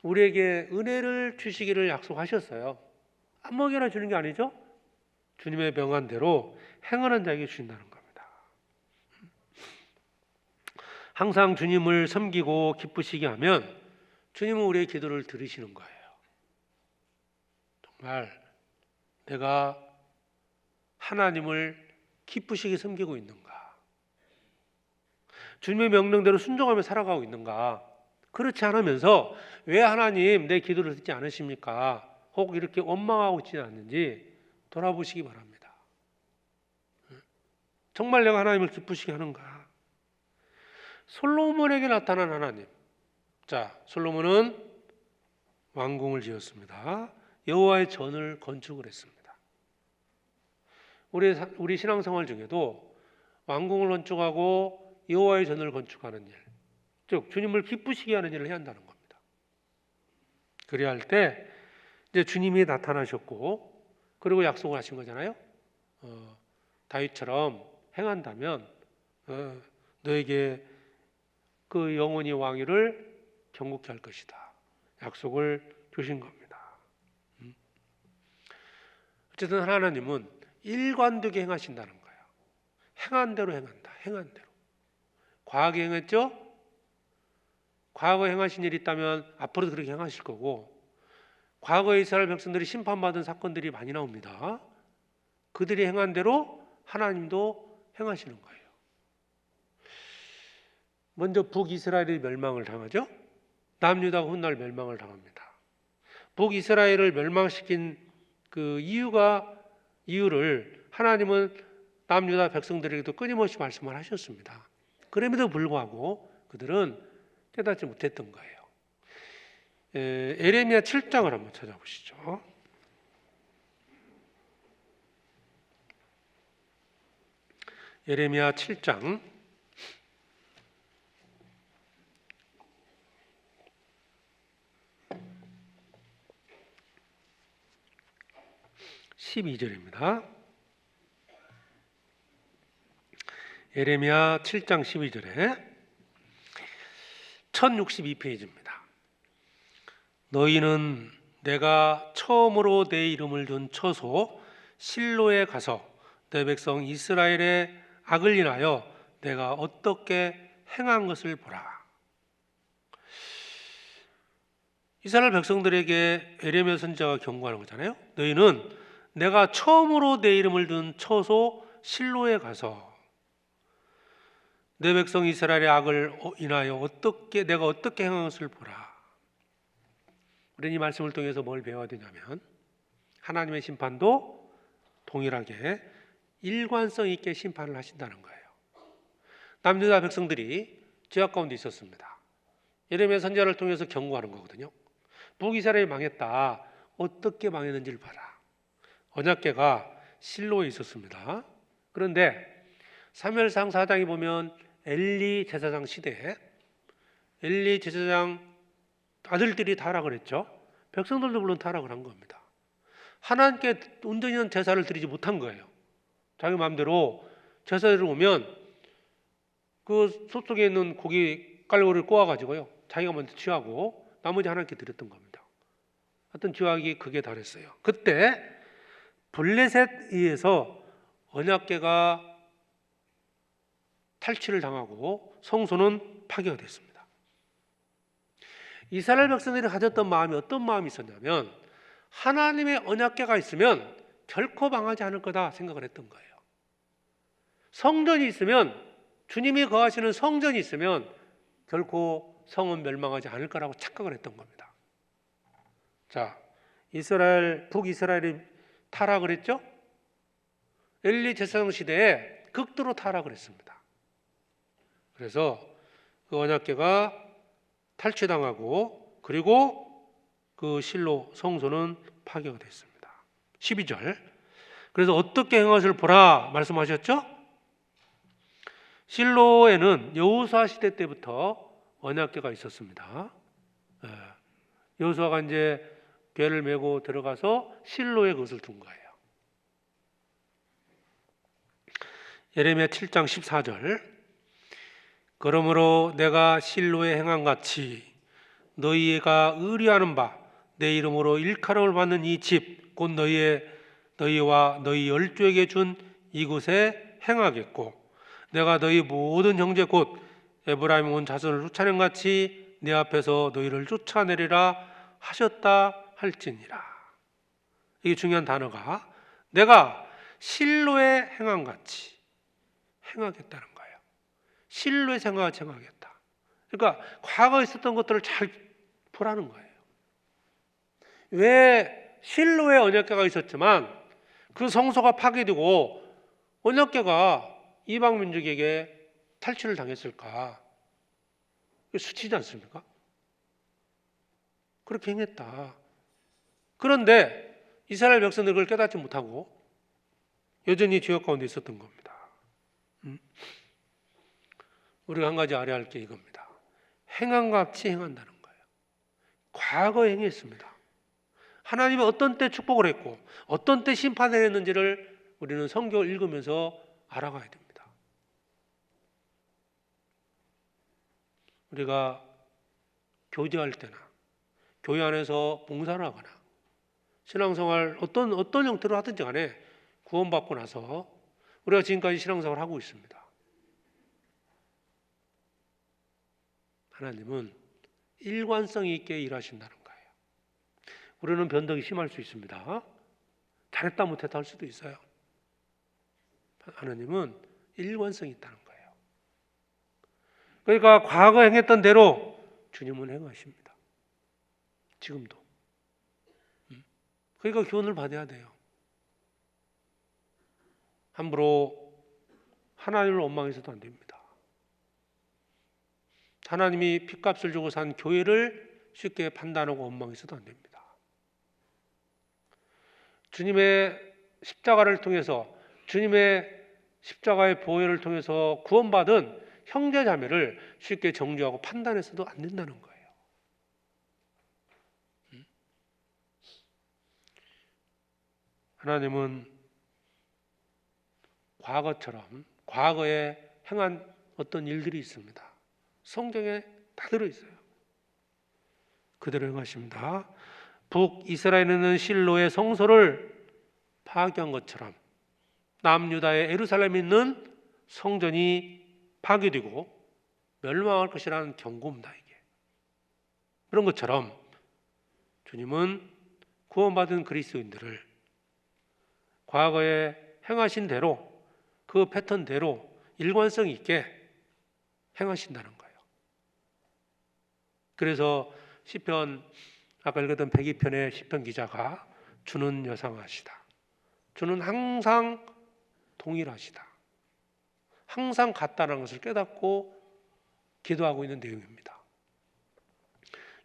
우리에게 은혜를 주시기를 약속하셨어요. 아무에게나 주는 게 아니죠. 주님의 명한대로 행하는 자에게 주신다는 겁니다. 항상 주님을 섬기고 기쁘시게 하면 주님은 우리의 기도를 들으시는 거예요. 정말 내가 하나님을 기쁘시게 섬기고 있는가? 주님의 명령대로 순종하며 살아가고 있는가? 그렇지 않으면서 왜 하나님 내 기도를 듣지 않으십니까? 혹 이렇게 원망하고 있지는 않는지 돌아보시기 바랍니다. 정말 내가 하나님을 기쁘시게 하는가? 솔로몬에게 나타난 하나님. 자, 솔로몬은 왕궁을 지었습니다. 여호와의 전을 건축을 했습니다. 우리 신앙생활 중에도 왕궁을 건축하고 여호와의 전을 건축하는 일, 즉 주님을 기쁘시게 하는 일을 해야 한다는 겁니다. 그래야 할 때 이제 주님이 나타나셨고 그리고 약속을 하신 거잖아요. 다윗처럼 행한다면 너에게 그 영원히 왕위를 경고케 할 것이다. 약속을 주신 겁니다. 어쨌든 하나님은 일관되게 행하신다는 거예요. 행한 대로 행한다. 행한 대로. 과거에 행했죠? 과거에 행하신 일이 있다면 앞으로도 그렇게 행하실 거고, 과거에 이스라엘 백성들이 심판받은 사건들이 많이 나옵니다. 그들이 행한 대로 하나님도 행하시는 거예요. 먼저 북이스라엘이 멸망을 당하죠. 남유다가 훗날 멸망을 당합니다. 북이스라엘을 멸망시킨 그 이유를 하나님은 남유다 백성들에게도 끊임없이 말씀을 하셨습니다. 그럼에도 불구하고 그들은 깨닫지 못했던 거예요. 에레미야 7장을 한번 찾아보시죠. 에레미야 7장 12절입니다. 에레미야 7장 12절에 1062페이지입니다. 너희는 내가 처음으로 내 이름을 둔 처소 실로에 가서 내 백성 이스라엘의 악을 인하여 내가 어떻게 행한 것을 보라. 이스라엘 백성들에게 에레미야 선지자가 경고하는 거잖아요. 너희는 내가 처음으로 내 이름을 둔 처소 실로에 가서 내 백성 이스라엘의 악을 인하여 내가 어떻게 행한 것을 보라. 우리는 이 말씀을 통해서 뭘 배워야 되냐면 하나님의 심판도 동일하게 일관성 있게 심판을 하신다는 거예요. 남유다 백성들이 죄악 가운데 있었습니다. 예레미야 선지자를 통해서 경고하는 거거든요. 북이스라엘이 망했다. 어떻게 망했는지를 봐라. 언약궤가 실로에 있었습니다. 그런데 사무엘상 4장에 보면 엘리 제사장 시대에 엘리 제사장 아들들이 타락을 했죠. 백성들도 물론 타락을 한 겁니다. 하나님께 온전히 제사를 드리지 못한 거예요. 자기 마음대로 제사를 오면 그 솥 속에 있는 고기 깔고를 꼬아가지고요, 자기가 먼저 취하고 나머지 하나님께 드렸던 겁니다. 하여튼 죄악이 극에 달했어요. 그때 블레셋에 의해서 언약궤가 탈취를 당하고 성소는 파괴가 됐습니다. 이스라엘 백성들이 가졌던 마음이 어떤 마음이 있었냐면 하나님의 언약궤가 있으면 결코 망하지 않을 거다 생각을 했던 거예요. 성전이 있으면, 주님이 거하시는 성전이 있으면 결코 성은 멸망하지 않을 거라고 착각을 했던 겁니다. 자, 북이스라엘이 타락을 했죠? 엘리 제사장 시대에 극도로 타락을 했습니다. 그래서 그 언약궤가 탈취당하고 그리고 그 실로 성소는 파괴가 됐습니다. 12절. 그래서 어떻게 행한 것을 보라 말씀하셨죠? 실로에는 여호수아 시대 때부터 언약궤가 있었습니다. 여호수아가 이제 궤를 메고 들어가서 실로에 그것을 둔 거예요. 예레미야 7장 14절. 그러므로 내가 실로에 행한 같이 너희가 의뢰하는 바 내 이름으로 일컬음을 받는 이 집 곧 너희와 너희 열조에게 준 이곳에 행하겠고 내가 너희 모든 형제 곧 에브라임 온 자손을 쫓아낸 같이 내 앞에서 너희를 쫓아내리라 하셨다 할지니라. 이게 중요한 단어가 내가 실로에 행한 같이 행하겠다는 거예요. 실로에 행하겠다. 그러니까 과거에 있었던 것들을 잘 보라는 거예요. 왜 실로에 언약궤가 있었지만 그 성소가 파괴되고 언약궤가 이방 민족에게 탈취를 당했을까? 수치지 않습니까? 그렇게 행했다. 그런데 이스라엘 백성들 그걸 깨닫지 못하고 여전히 죄악 가운데 있었던 겁니다. 우리가 한 가지 알아야 할 게 이겁니다. 행한 같이 행한다는 거예요. 과거에 행했습니다. 하나님이 어떤 때 축복을 했고 어떤 때 심판을 했는지를 우리는 성경을 읽으면서 알아가야 됩니다. 우리가 교제할 때나 교회 안에서 봉사를 하거나 신앙생활 어떤 형태로 하든지 간에 구원받고 나서 우리가 지금까지 신앙생활을 하고 있습니다. 하나님은 일관성 있게 일하신다는 거예요. 우리는 변덕이 심할 수 있습니다. 잘했다 못했다 할 수도 있어요. 하나님은 일관성이 있다는 거예요. 그러니까 과거 행했던 대로 주님은 행하십니다. 지금도. 그러니까 교훈을 받아야 돼요. 함부로 하나님을 원망해서도 안 됩니다. 하나님이 핏값을 주고 산 교회를 쉽게 판단하고 원망해서도 안 됩니다. 주님의 십자가를 통해서, 주님의 십자가의 보혈을 통해서 구원받은 형제 자매를 쉽게 정죄하고 판단해서도 안 된다는 거예요. 하나님은 과거처럼 과거에 행한 어떤 일들이 있습니다. 성경에 다 들어있어요. 그대로 행하십니다. 북이스라엘에는 실로의 성소를 파괴한 것처럼 남유다의 예루살렘에 있는 성전이 파괴되고 멸망할 것이라는 경고입니다. 이게. 그런 것처럼 주님은 구원받은 그리스도인들을 과거에 행하신 대로, 그 패턴대로 일관성 있게 행하신다는 거예요. 그래서 시편, 아까 읽었던 102편의 시편 기자가 주는 여상하시다, 주는 항상 동일하시다, 항상 같다는 것을 깨닫고 기도하고 있는 내용입니다.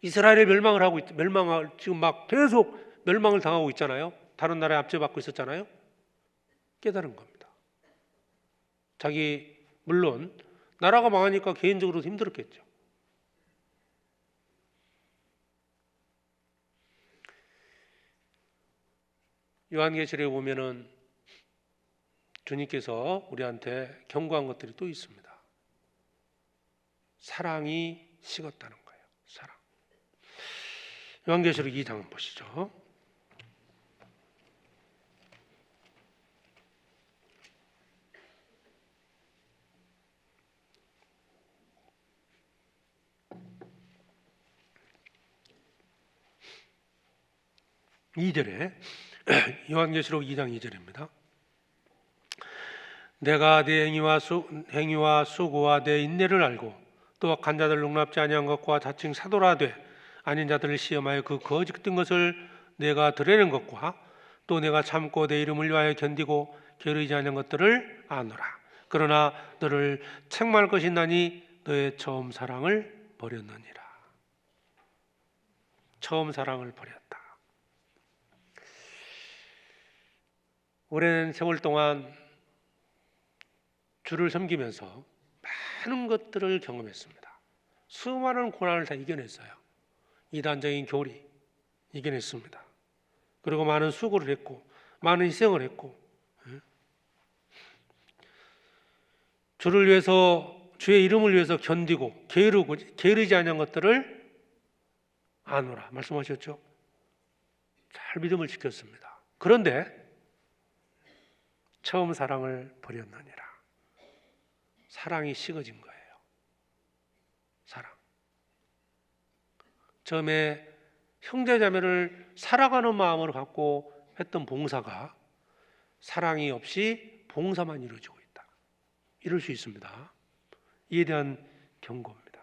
이스라엘이 멸망을 지금 막 계속 멸망을 당하고 있잖아요. 다른 나라에 압제받고 있었잖아요. 깨달은 겁니다. 물론 나라가 망하니까 개인적으로도 힘들었겠죠. 요한계시록에 보면은 주님께서 우리한테 경고한 것들이 또 있습니다. 사랑이 식었다는 거예요. 사랑. 요한계시록 2장 보시죠. 요한계시록 2장 2절입니다. 내가 네 행위와 수고와 네 인내를 알고 또 악한 자들 용납지 아니한 것과 자칭 사도라 되 아닌 자들을 시험하여 그 거짓된 것을 내가 드러낸 것과 또 내가 참고 내 이름을 위하여 견디고 게으르지 않은 것들을 아노라. 그러나 너를 책망할 것이 나니 너의 처음 사랑을 버렸느니라. 처음 사랑을 버렸다. 오랜 세월 동안 주를 섬기면서 많은 것들을 경험했습니다. 수많은 고난을 다 이겨냈어요. 이단적인 교리 이겨냈습니다. 그리고 많은 수고를 했고 많은 희생을 했고, 주를 위해서, 주의 이름을 위해서 견디고 게으르지 않은 것들을 아노라 말씀하셨죠. 잘 믿음을 지켰습니다. 그런데 처음 사랑을 버렸느니라. 사랑이 식어진 거예요. 사랑. 처음에 형제자매를 사랑하는 마음으로 갖고 했던 봉사가 사랑이 없이 봉사만 이루어지고 있다. 이럴 수 있습니다. 이에 대한 경고입니다.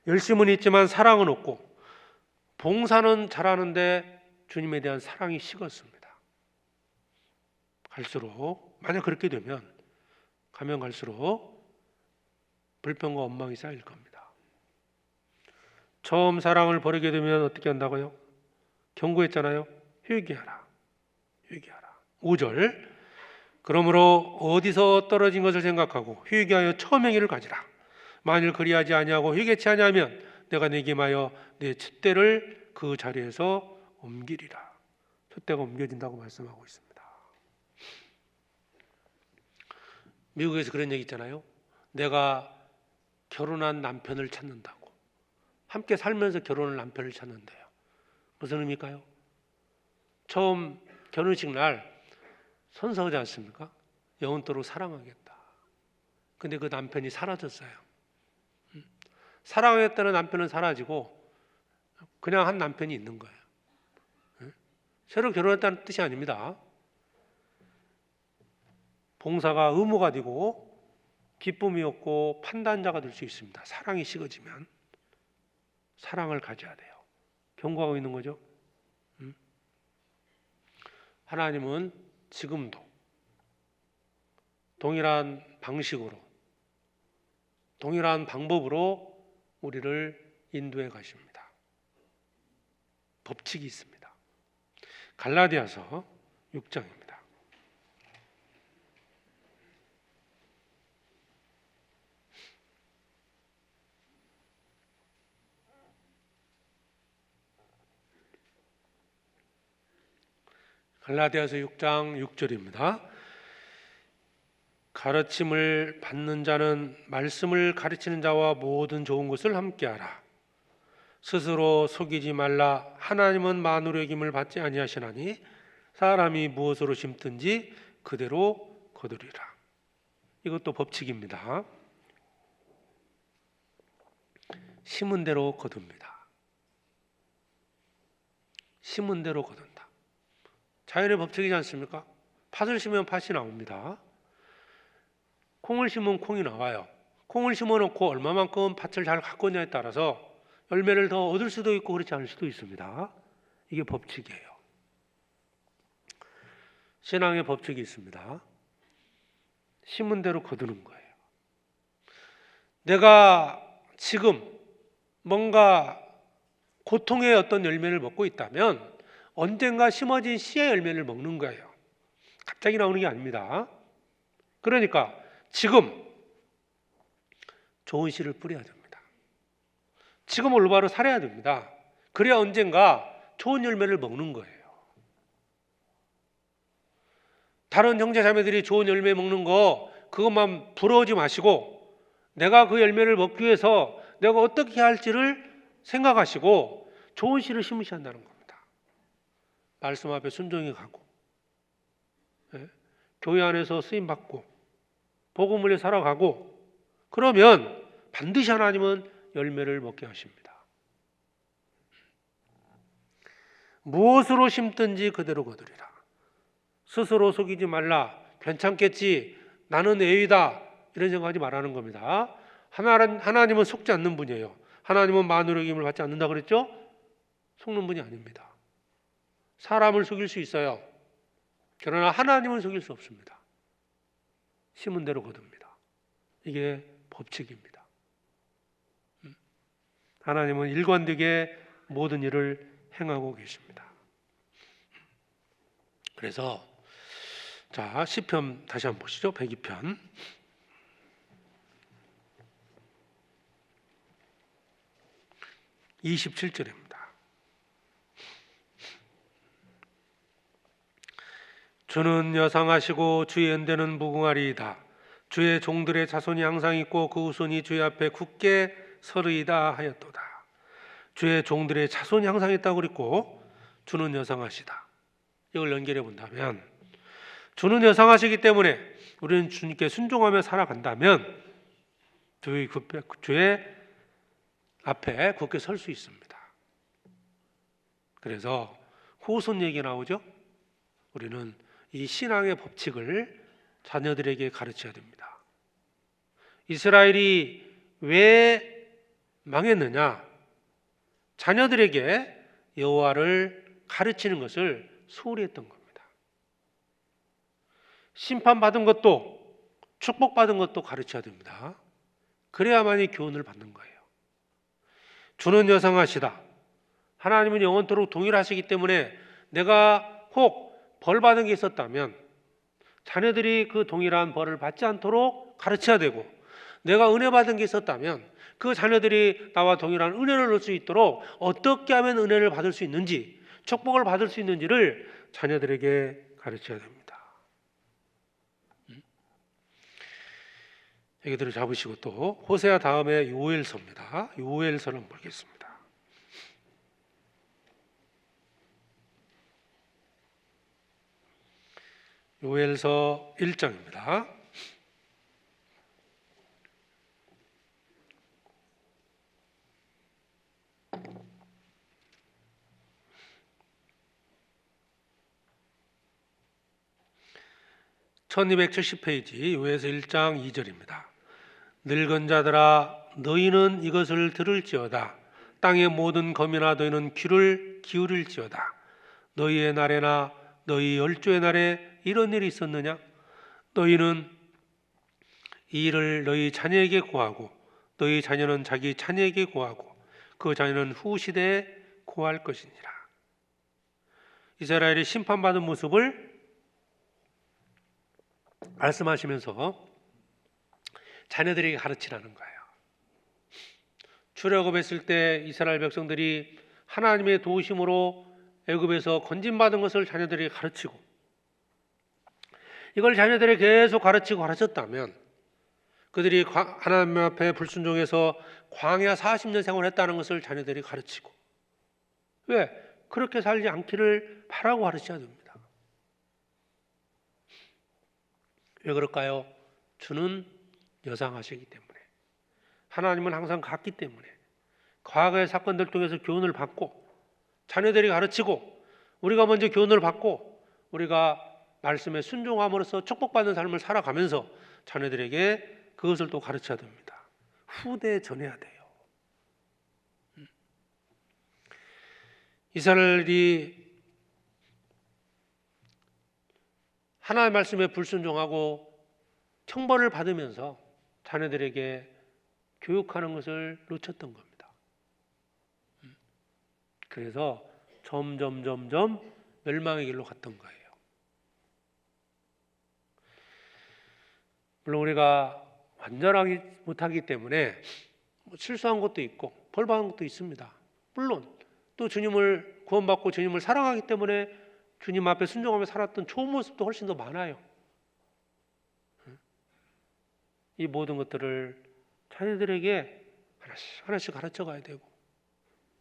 열심은 있지만 사랑은 없고 봉사는 잘하는데 주님에 대한 사랑이 식었습니다. 만약 그렇게 되면 가면 갈수록 불평과 원망이 쌓일 겁니다. 처음 사랑을 버리게 되면 어떻게 한다고요? 경고했잖아요. 회개하라. 5절. 그러므로 어디서 떨어진 것을 생각하고 회개하여 처음 행위를 가지라. 만일 그리하지 아니하고 회개치 아니하면 내가 네게 임하여 내 촛대를 그 자리에서 옮기리라. 촛대가 옮겨진다고 말씀하고 있습니다. 미국에서 그런 얘기 있잖아요. 내가 결혼한 남편을 찾는다고. 함께 살면서 결혼한 남편을 찾는데요. 무슨 의미일까요? 처음 결혼식 날 선서하지 않습니까? 영원토록 사랑하겠다. 근데 그 남편이 사라졌어요. 사랑하겠다는 남편은 사라지고 그냥 한 남편이 있는 거예요. 새로 결혼했다는 뜻이 아닙니다. 봉사가 의무가 되고 기쁨이 없고 판단자가 될 수 있습니다. 사랑이 식어지면 사랑을 가져야 돼요. 경고하고 있는 거죠. 하나님은 지금도 동일한 방식으로, 동일한 방법으로 우리를 인도해 가십니다. 법칙이 있습니다. 갈라디아서 6장입니다. 갈라디아서 6장 6절입니다. 가르침을 받는 자는 말씀을 가르치는 자와 모든 좋은 것을 함께하라. 스스로 속이지 말라. 하나님은 만물의 여김을 받지 아니하시나니 사람이 무엇으로 심든지 그대로 거두리라. 이것도 법칙입니다. 심은 대로 거둡니다. 심은 대로 거둔다. 자연의 법칙이지 않습니까? 팥을 심으면 팥이 나옵니다. 콩을 심으면 콩이 나와요. 콩을 심어놓고 얼마만큼 팥을 잘 가꾸냐에 따라서 열매를 더 얻을 수도 있고 그렇지 않을 수도 있습니다. 이게 법칙이에요. 신앙의 법칙이 있습니다. 심은 대로 거두는 거예요. 내가 지금 뭔가 고통의 어떤 열매를 먹고 있다면 언젠가 심어진 씨의 열매를 먹는 거예요. 갑자기 나오는 게 아닙니다. 그러니까 지금 좋은 씨를 뿌려야 됩니다. 지금 올바로 살아야 됩니다. 그래야 언젠가 좋은 열매를 먹는 거예요. 다른 형제 자매들이 좋은 열매 먹는 거 그것만 부러워하지 마시고 내가 그 열매를 먹기 위해서 내가 어떻게 할지를 생각하시고 좋은 씨를 심으셔야 한다는 겁니다. 말씀 앞에 순종해 가고 교회 안에서 쓰임 받고 복음을 위해 살아가고 그러면 반드시 하나님은 열매를 먹게 하십니다. 무엇으로 심든지 그대로 거두리라. 스스로 속이지 말라. 괜찮겠지. 나는 애위다. 이런 생각하지 말라는 겁니다. 하나님은 속지 않는 분이에요. 하나님은 만유의 힘을 받지 않는다 그랬죠? 속는 분이 아닙니다. 사람을 속일 수 있어요. 그러나 하나님은 속일 수 없습니다. 심은 대로 거둡니다. 이게 법칙입니다. 하나님은 일관되게 모든 일을 행하고 계십니다. 그래서 자, 시편 다시 한번 보시죠. 102편 27절입니다. 주는 여상하시고 주의 은대는 무궁하리이다. 주의 종들의 자손이 항상 있고 그 후손이 주의 앞에 굳게 서리이다 하였도다. 주의 종들의 자손이 항상 있다고 그랬고 주는 여상하시다. 이걸 연결해 본다면 주는 여상하시기 때문에 우리는 주님께 순종하며 살아간다면 주의 앞에 굳게 설 수 있습니다. 그래서 후손 얘기 나오죠. 우리는 이 신앙의 법칙을 자녀들에게 가르쳐야 됩니다. 이스라엘이 왜 망했느냐? 자녀들에게 여호와를 가르치는 것을 소홀히 했던 겁니다. 심판받은 것도 축복받은 것도 가르쳐야 됩니다. 그래야만이 교훈을 받는 거예요. 주는 여상하시다. 하나님은 영원토록 동일하시기 때문에 내가 혹 벌 받은 게 있었다면 자녀들이 그 동일한 벌을 받지 않도록 가르쳐야 되고 내가 은혜 받은 게 있었다면 그 자녀들이 나와 동일한 은혜를 얻을 수 있도록 어떻게 하면 은혜를 받을 수 있는지 축복을 받을 수 있는지를 자녀들에게 가르쳐야 됩니다. 얘기들을 잡으시고 또 호세아 다음에 요엘서입니다. 요엘서를 한번 보겠습니다. 요엘서 1장입니다. (1270페이지) 요엘서 1장 2절입니다. 늙은 자들아 너희는 이것을 들을지어다. 땅의 모든 거민아 너희는 귀를 기울일지어다. 너희의 날에나 너희 열조의 날에 이런 일이 있었느냐? 너희는 이 일을 너희 자녀에게 고하고 너희 자녀는 자기 자녀에게 고하고 그 자녀는 후 시대에 고할 것이니라. 이스라엘이 심판받은 모습을 말씀하시면서 자녀들에게 가르치라는 거예요. 출애굽했을 때 이스라엘 백성들이 하나님의 도우심으로 애굽에서 건진받은 것을 자녀들에게 가르치고 이걸 자녀들에게 계속 가르치고 가르쳤다면 그들이 하나님 앞에 불순종해서 광야 40년 생활했다는 것을 자녀들이 가르치고 왜? 그렇게 살지 않기를 바라고 가르쳐야 됩니다. 왜 그럴까요? 주는 여상하시기 때문에 하나님은 항상 같기 때문에 과거의 사건들 통해서 교훈을 받고 자녀들이 가르치고 우리가 먼저 교훈을 받고 우리가 말씀에 순종함으로써 축복받는 삶을 살아가면서 자녀들에게 그것을 또 가르쳐야 됩니다. 후대에 전해야 돼요. 이스라엘이 하나님의 말씀에 불순종하고 형벌을 받으면서 자녀들에게 교육하는 것을 놓쳤던 겁니다. 그래서 점점 멸망의 길로 갔던 거예요. 물론 우리가 완전하기 못하기 때문에 실수한 것도 있고 벌 받은 것도 있습니다. 물론 또 주님을 구원받고 주님을 사랑하기 때문에 주님 앞에 순종하며 살았던 좋은 모습도 훨씬 더 많아요. 이 모든 것들을 자녀들에게 하나씩 가르쳐 가야 되고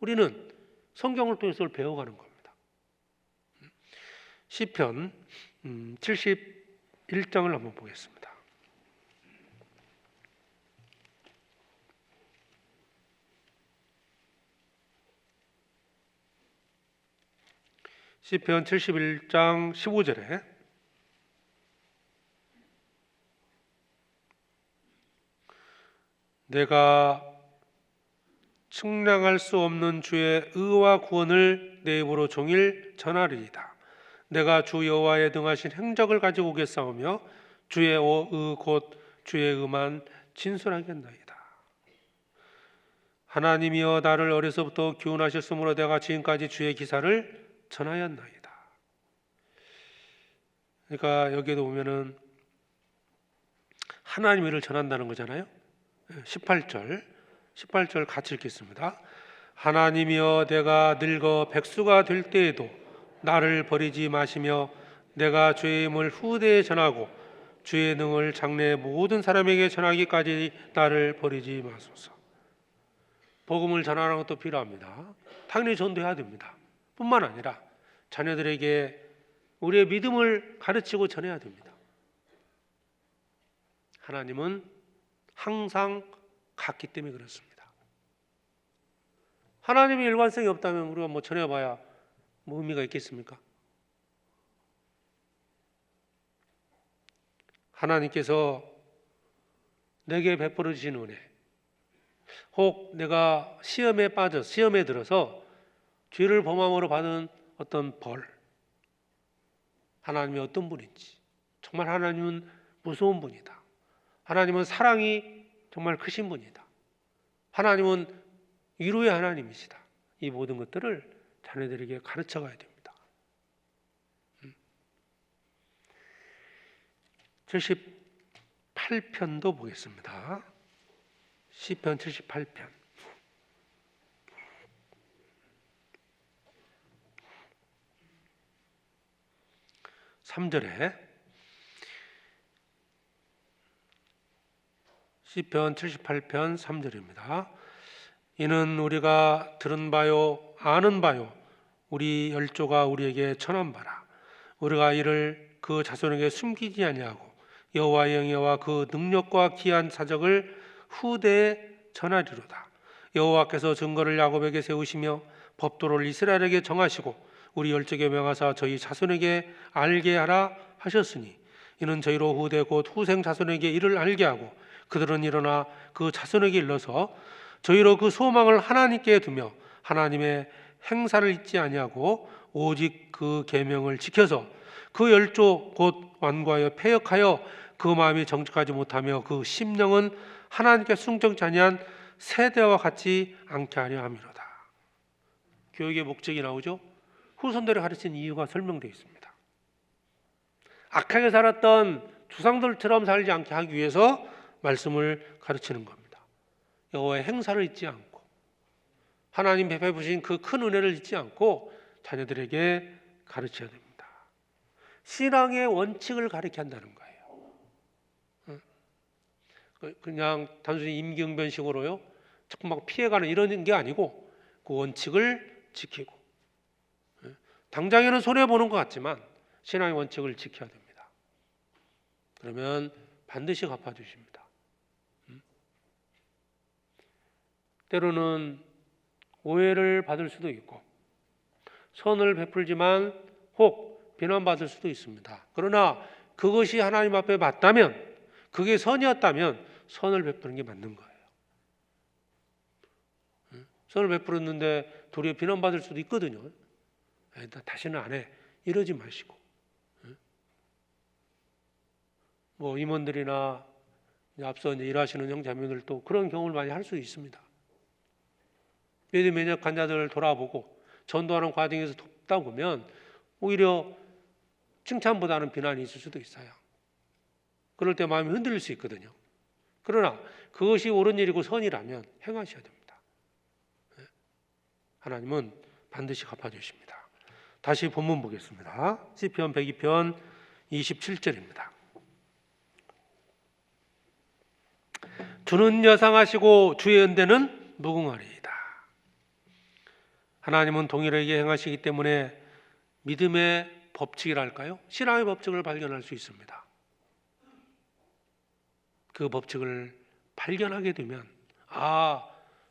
우리는 성경을 통해서 그걸 배워가는 겁니다. 시편 71장을 한번 보겠습니다. 시편 71장 15절에 내가 측량할 수 없는 주의 의와 구원을 내 입으로 종일 전하리이다. 내가 주 여호와의 등하신 행적을 가지고 오겠사오며 주의 의 곧 주의 의만 진술하게 한다이다. 하나님이여 나를 어려서부터 기운하셨으므로 내가 지금까지 주의 기사를 전하였나이다. 그러니까 여기에도 보면은 하나님의 일을 전한다는 거잖아요. 18절 같이 읽겠습니다. 하나님이여 내가 늙어 백수가 될 때에도 나를 버리지 마시며 내가 주의 힘을 후대에 전하고 주의 능을 장래 모든 사람에게 전하기까지 나를 버리지 마소서. 복음을 전하는 것도 필요합니다. 당연히 전도해야 됩니다. 뿐만 아니라 자녀들에게 우리의 믿음을 가르치고 전해야 됩니다. 하나님은 항상 같기 때문에 그렇습니다. 하나님의 일관성이 없다면 우리가 뭐 전해봐야 뭐 의미가 있겠습니까? 하나님께서 내게 베풀어 주신 은혜, 혹 내가 시험에 들어서 죄를 범함으로 받은 어떤 벌, 하나님이 어떤 분인지, 정말 하나님은 무서운 분이다. 하나님은 사랑이 정말 크신 분이다. 하나님은 위로의 하나님이시다. 이 모든 것들을 자녀들에게 가르쳐 가야 됩니다. 78편도 보겠습니다. 시편 78편 3절에 시편 78편 3절입니다. 이는 우리가 들은 바요 아는 바요 우리 열조가 우리에게 전한 바라. 우리가 이를 그 자손에게 숨기지 아니하고 여호와의 영예와 그 능력과 기한 사적을 후대에 전하리로다. 여호와께서 증거를 야곱에게 세우시며 법도를 이스라엘에게 정하시고 우리 열조에게 명하사 저희 자손에게 알게 하라 하셨으니 이는 저희로 후대 곧 후생 자손에게 이를 알게 하고 그들은 일어나 그 자손에게 일러서 저희로 그 소망을 하나님께 두며 하나님의 행사를 잊지 아니하고 오직 그 계명을 지켜서 그 열조 곧 완고하여 패역하여 그 마음이 정직하지 못하며 그 심령은 하나님께 순종치 아니한 세대와 같지 않게 하려 함이로다. 교육의 목적이 나오죠. 후손들을 가르친 이유가 설명되어 있습니다. 악하게 살았던 조상들처럼 살지 않게 하기 위해서 말씀을 가르치는 겁니다. 여호와의 행사를 잊지 않고 하나님 베풀어 주신 그 큰 은혜를 잊지 않고 자녀들에게 가르쳐야 됩니다. 신앙의 원칙을 가르쳐야 한다는 거예요. 그냥 단순히 임기응변식으로요 자꾸 막 피해가는 이런 게 아니고 그 원칙을 지키고 당장에는 손해보는 것 같지만 신앙의 원칙을 지켜야 됩니다. 그러면 반드시 갚아주십니다. 때로는 오해를 받을 수도 있고 선을 베풀지만 혹 비난받을 수도 있습니다. 그러나 그것이 하나님 앞에 맞다면, 그게 선이었다면 선을 베푸는 게 맞는 거예요. 선을 베풀었는데 도리어 비난받을 수도 있거든요. 나 다시는 안 해, 이러지 마시고, 뭐 임원들이나 앞서 이제 일하시는 형제자매들도 그런 경험을 많이 할 수 있습니다. 믿음의 환자들을 돌아보고 전도하는 과정에서 돕다 보면 오히려 칭찬보다는 비난이 있을 수도 있어요. 그럴 때 마음이 흔들릴 수 있거든요. 그러나 그것이 옳은 일이고 선이라면 행하셔야 됩니다. 하나님은 반드시 갚아주십니다. 다시 본문 보겠습니다. 시편 102편 27절입니다. 주는 여상하시고 주의 은혜는 무궁하리이다. 하나님은 동일하게 행하시기 때문에 믿음의 법칙이랄까요? 신앙의 법칙을 발견할 수 있습니다. 그 법칙을 발견하게 되면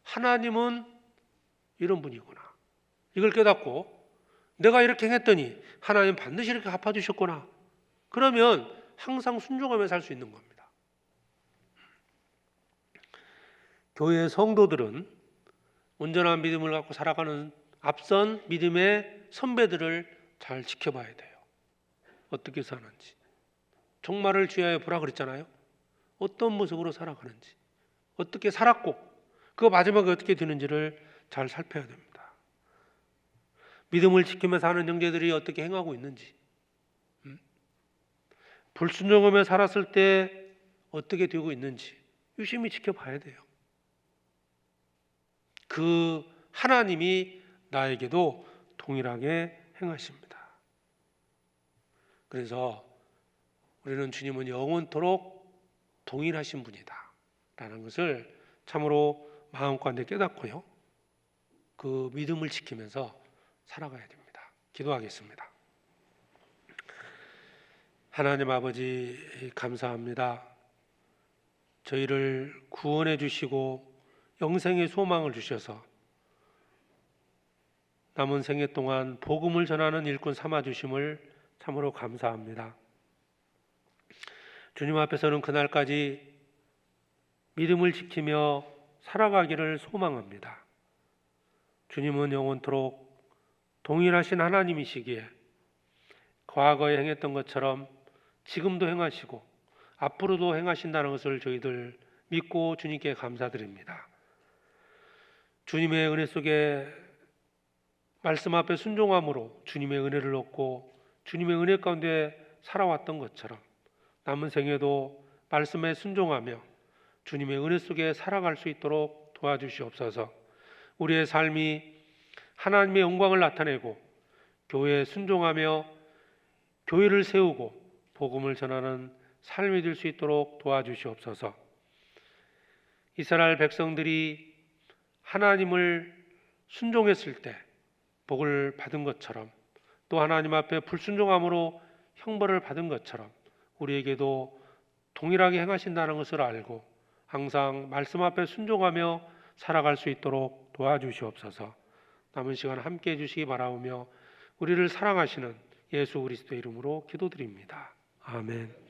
하나님은 이런 분이구나, 이걸 깨닫고 내가 이렇게 행했더니 하나님 반드시 이렇게 갚아주셨구나, 그러면 항상 순종하며 살 수 있는 겁니다. 교회의 성도들은 온전한 믿음을 갖고 살아가는 앞선 믿음의 선배들을 잘 지켜봐야 돼요. 어떻게 사는지, 종말을 주의하여 보라 그랬잖아요. 어떤 모습으로 살아가는지, 어떻게 살았고 그 마지막에 어떻게 되는지를 잘 살펴야 됩니다. 믿음을 지키면서 사는 형제들이 어떻게 행하고 있는지, 불순종하며 살았을 때 어떻게 되고 있는지 유심히 지켜봐야 돼요. 그 하나님이 나에게도 동일하게 행하십니다. 그래서 우리는 주님은 영원토록 동일하신 분이다 라는 것을 참으로 마음가운데 깨닫고요, 그 믿음을 지키면서 살아가야 됩니다. 기도하겠습니다. 하나님 아버지, 감사합니다. 저희를 구원해 주시고 영생의 소망을 주셔서 남은 생애 동안 복음을 전하는 일꾼 삼아주심을 참으로 감사합니다. 주님 앞에서는 그날까지 믿음을 지키며 살아가기를 소망합니다. 주님은 영원토록 동일하신 하나님이시기에 과거에 행했던 것처럼 지금도 행하시고 앞으로도 행하신다는 것을 저희들 믿고 주님께 감사드립니다. 주님의 은혜 속에 말씀 앞에 순종함으로 주님의 은혜를 얻고 주님의 은혜 가운데 살아왔던 것처럼 남은 생에도 말씀에 순종하며 주님의 은혜 속에 살아갈 수 있도록 도와주시옵소서. 우리의 삶이 하나님의 영광을 나타내고 교회에 순종하며 교회를 세우고 복음을 전하는 삶이 될 수 있도록 도와주시옵소서. 이스라엘 백성들이 하나님을 순종했을 때 복을 받은 것처럼, 또 하나님 앞에 불순종함으로 형벌을 받은 것처럼 우리에게도 동일하게 행하신다는 것을 알고 항상 말씀 앞에 순종하며 살아갈 수 있도록 도와주시옵소서. 남은 시간 함께 해주시기 바라오며 우리를 사랑하시는 예수 그리스도의 이름으로 기도드립니다. 아멘.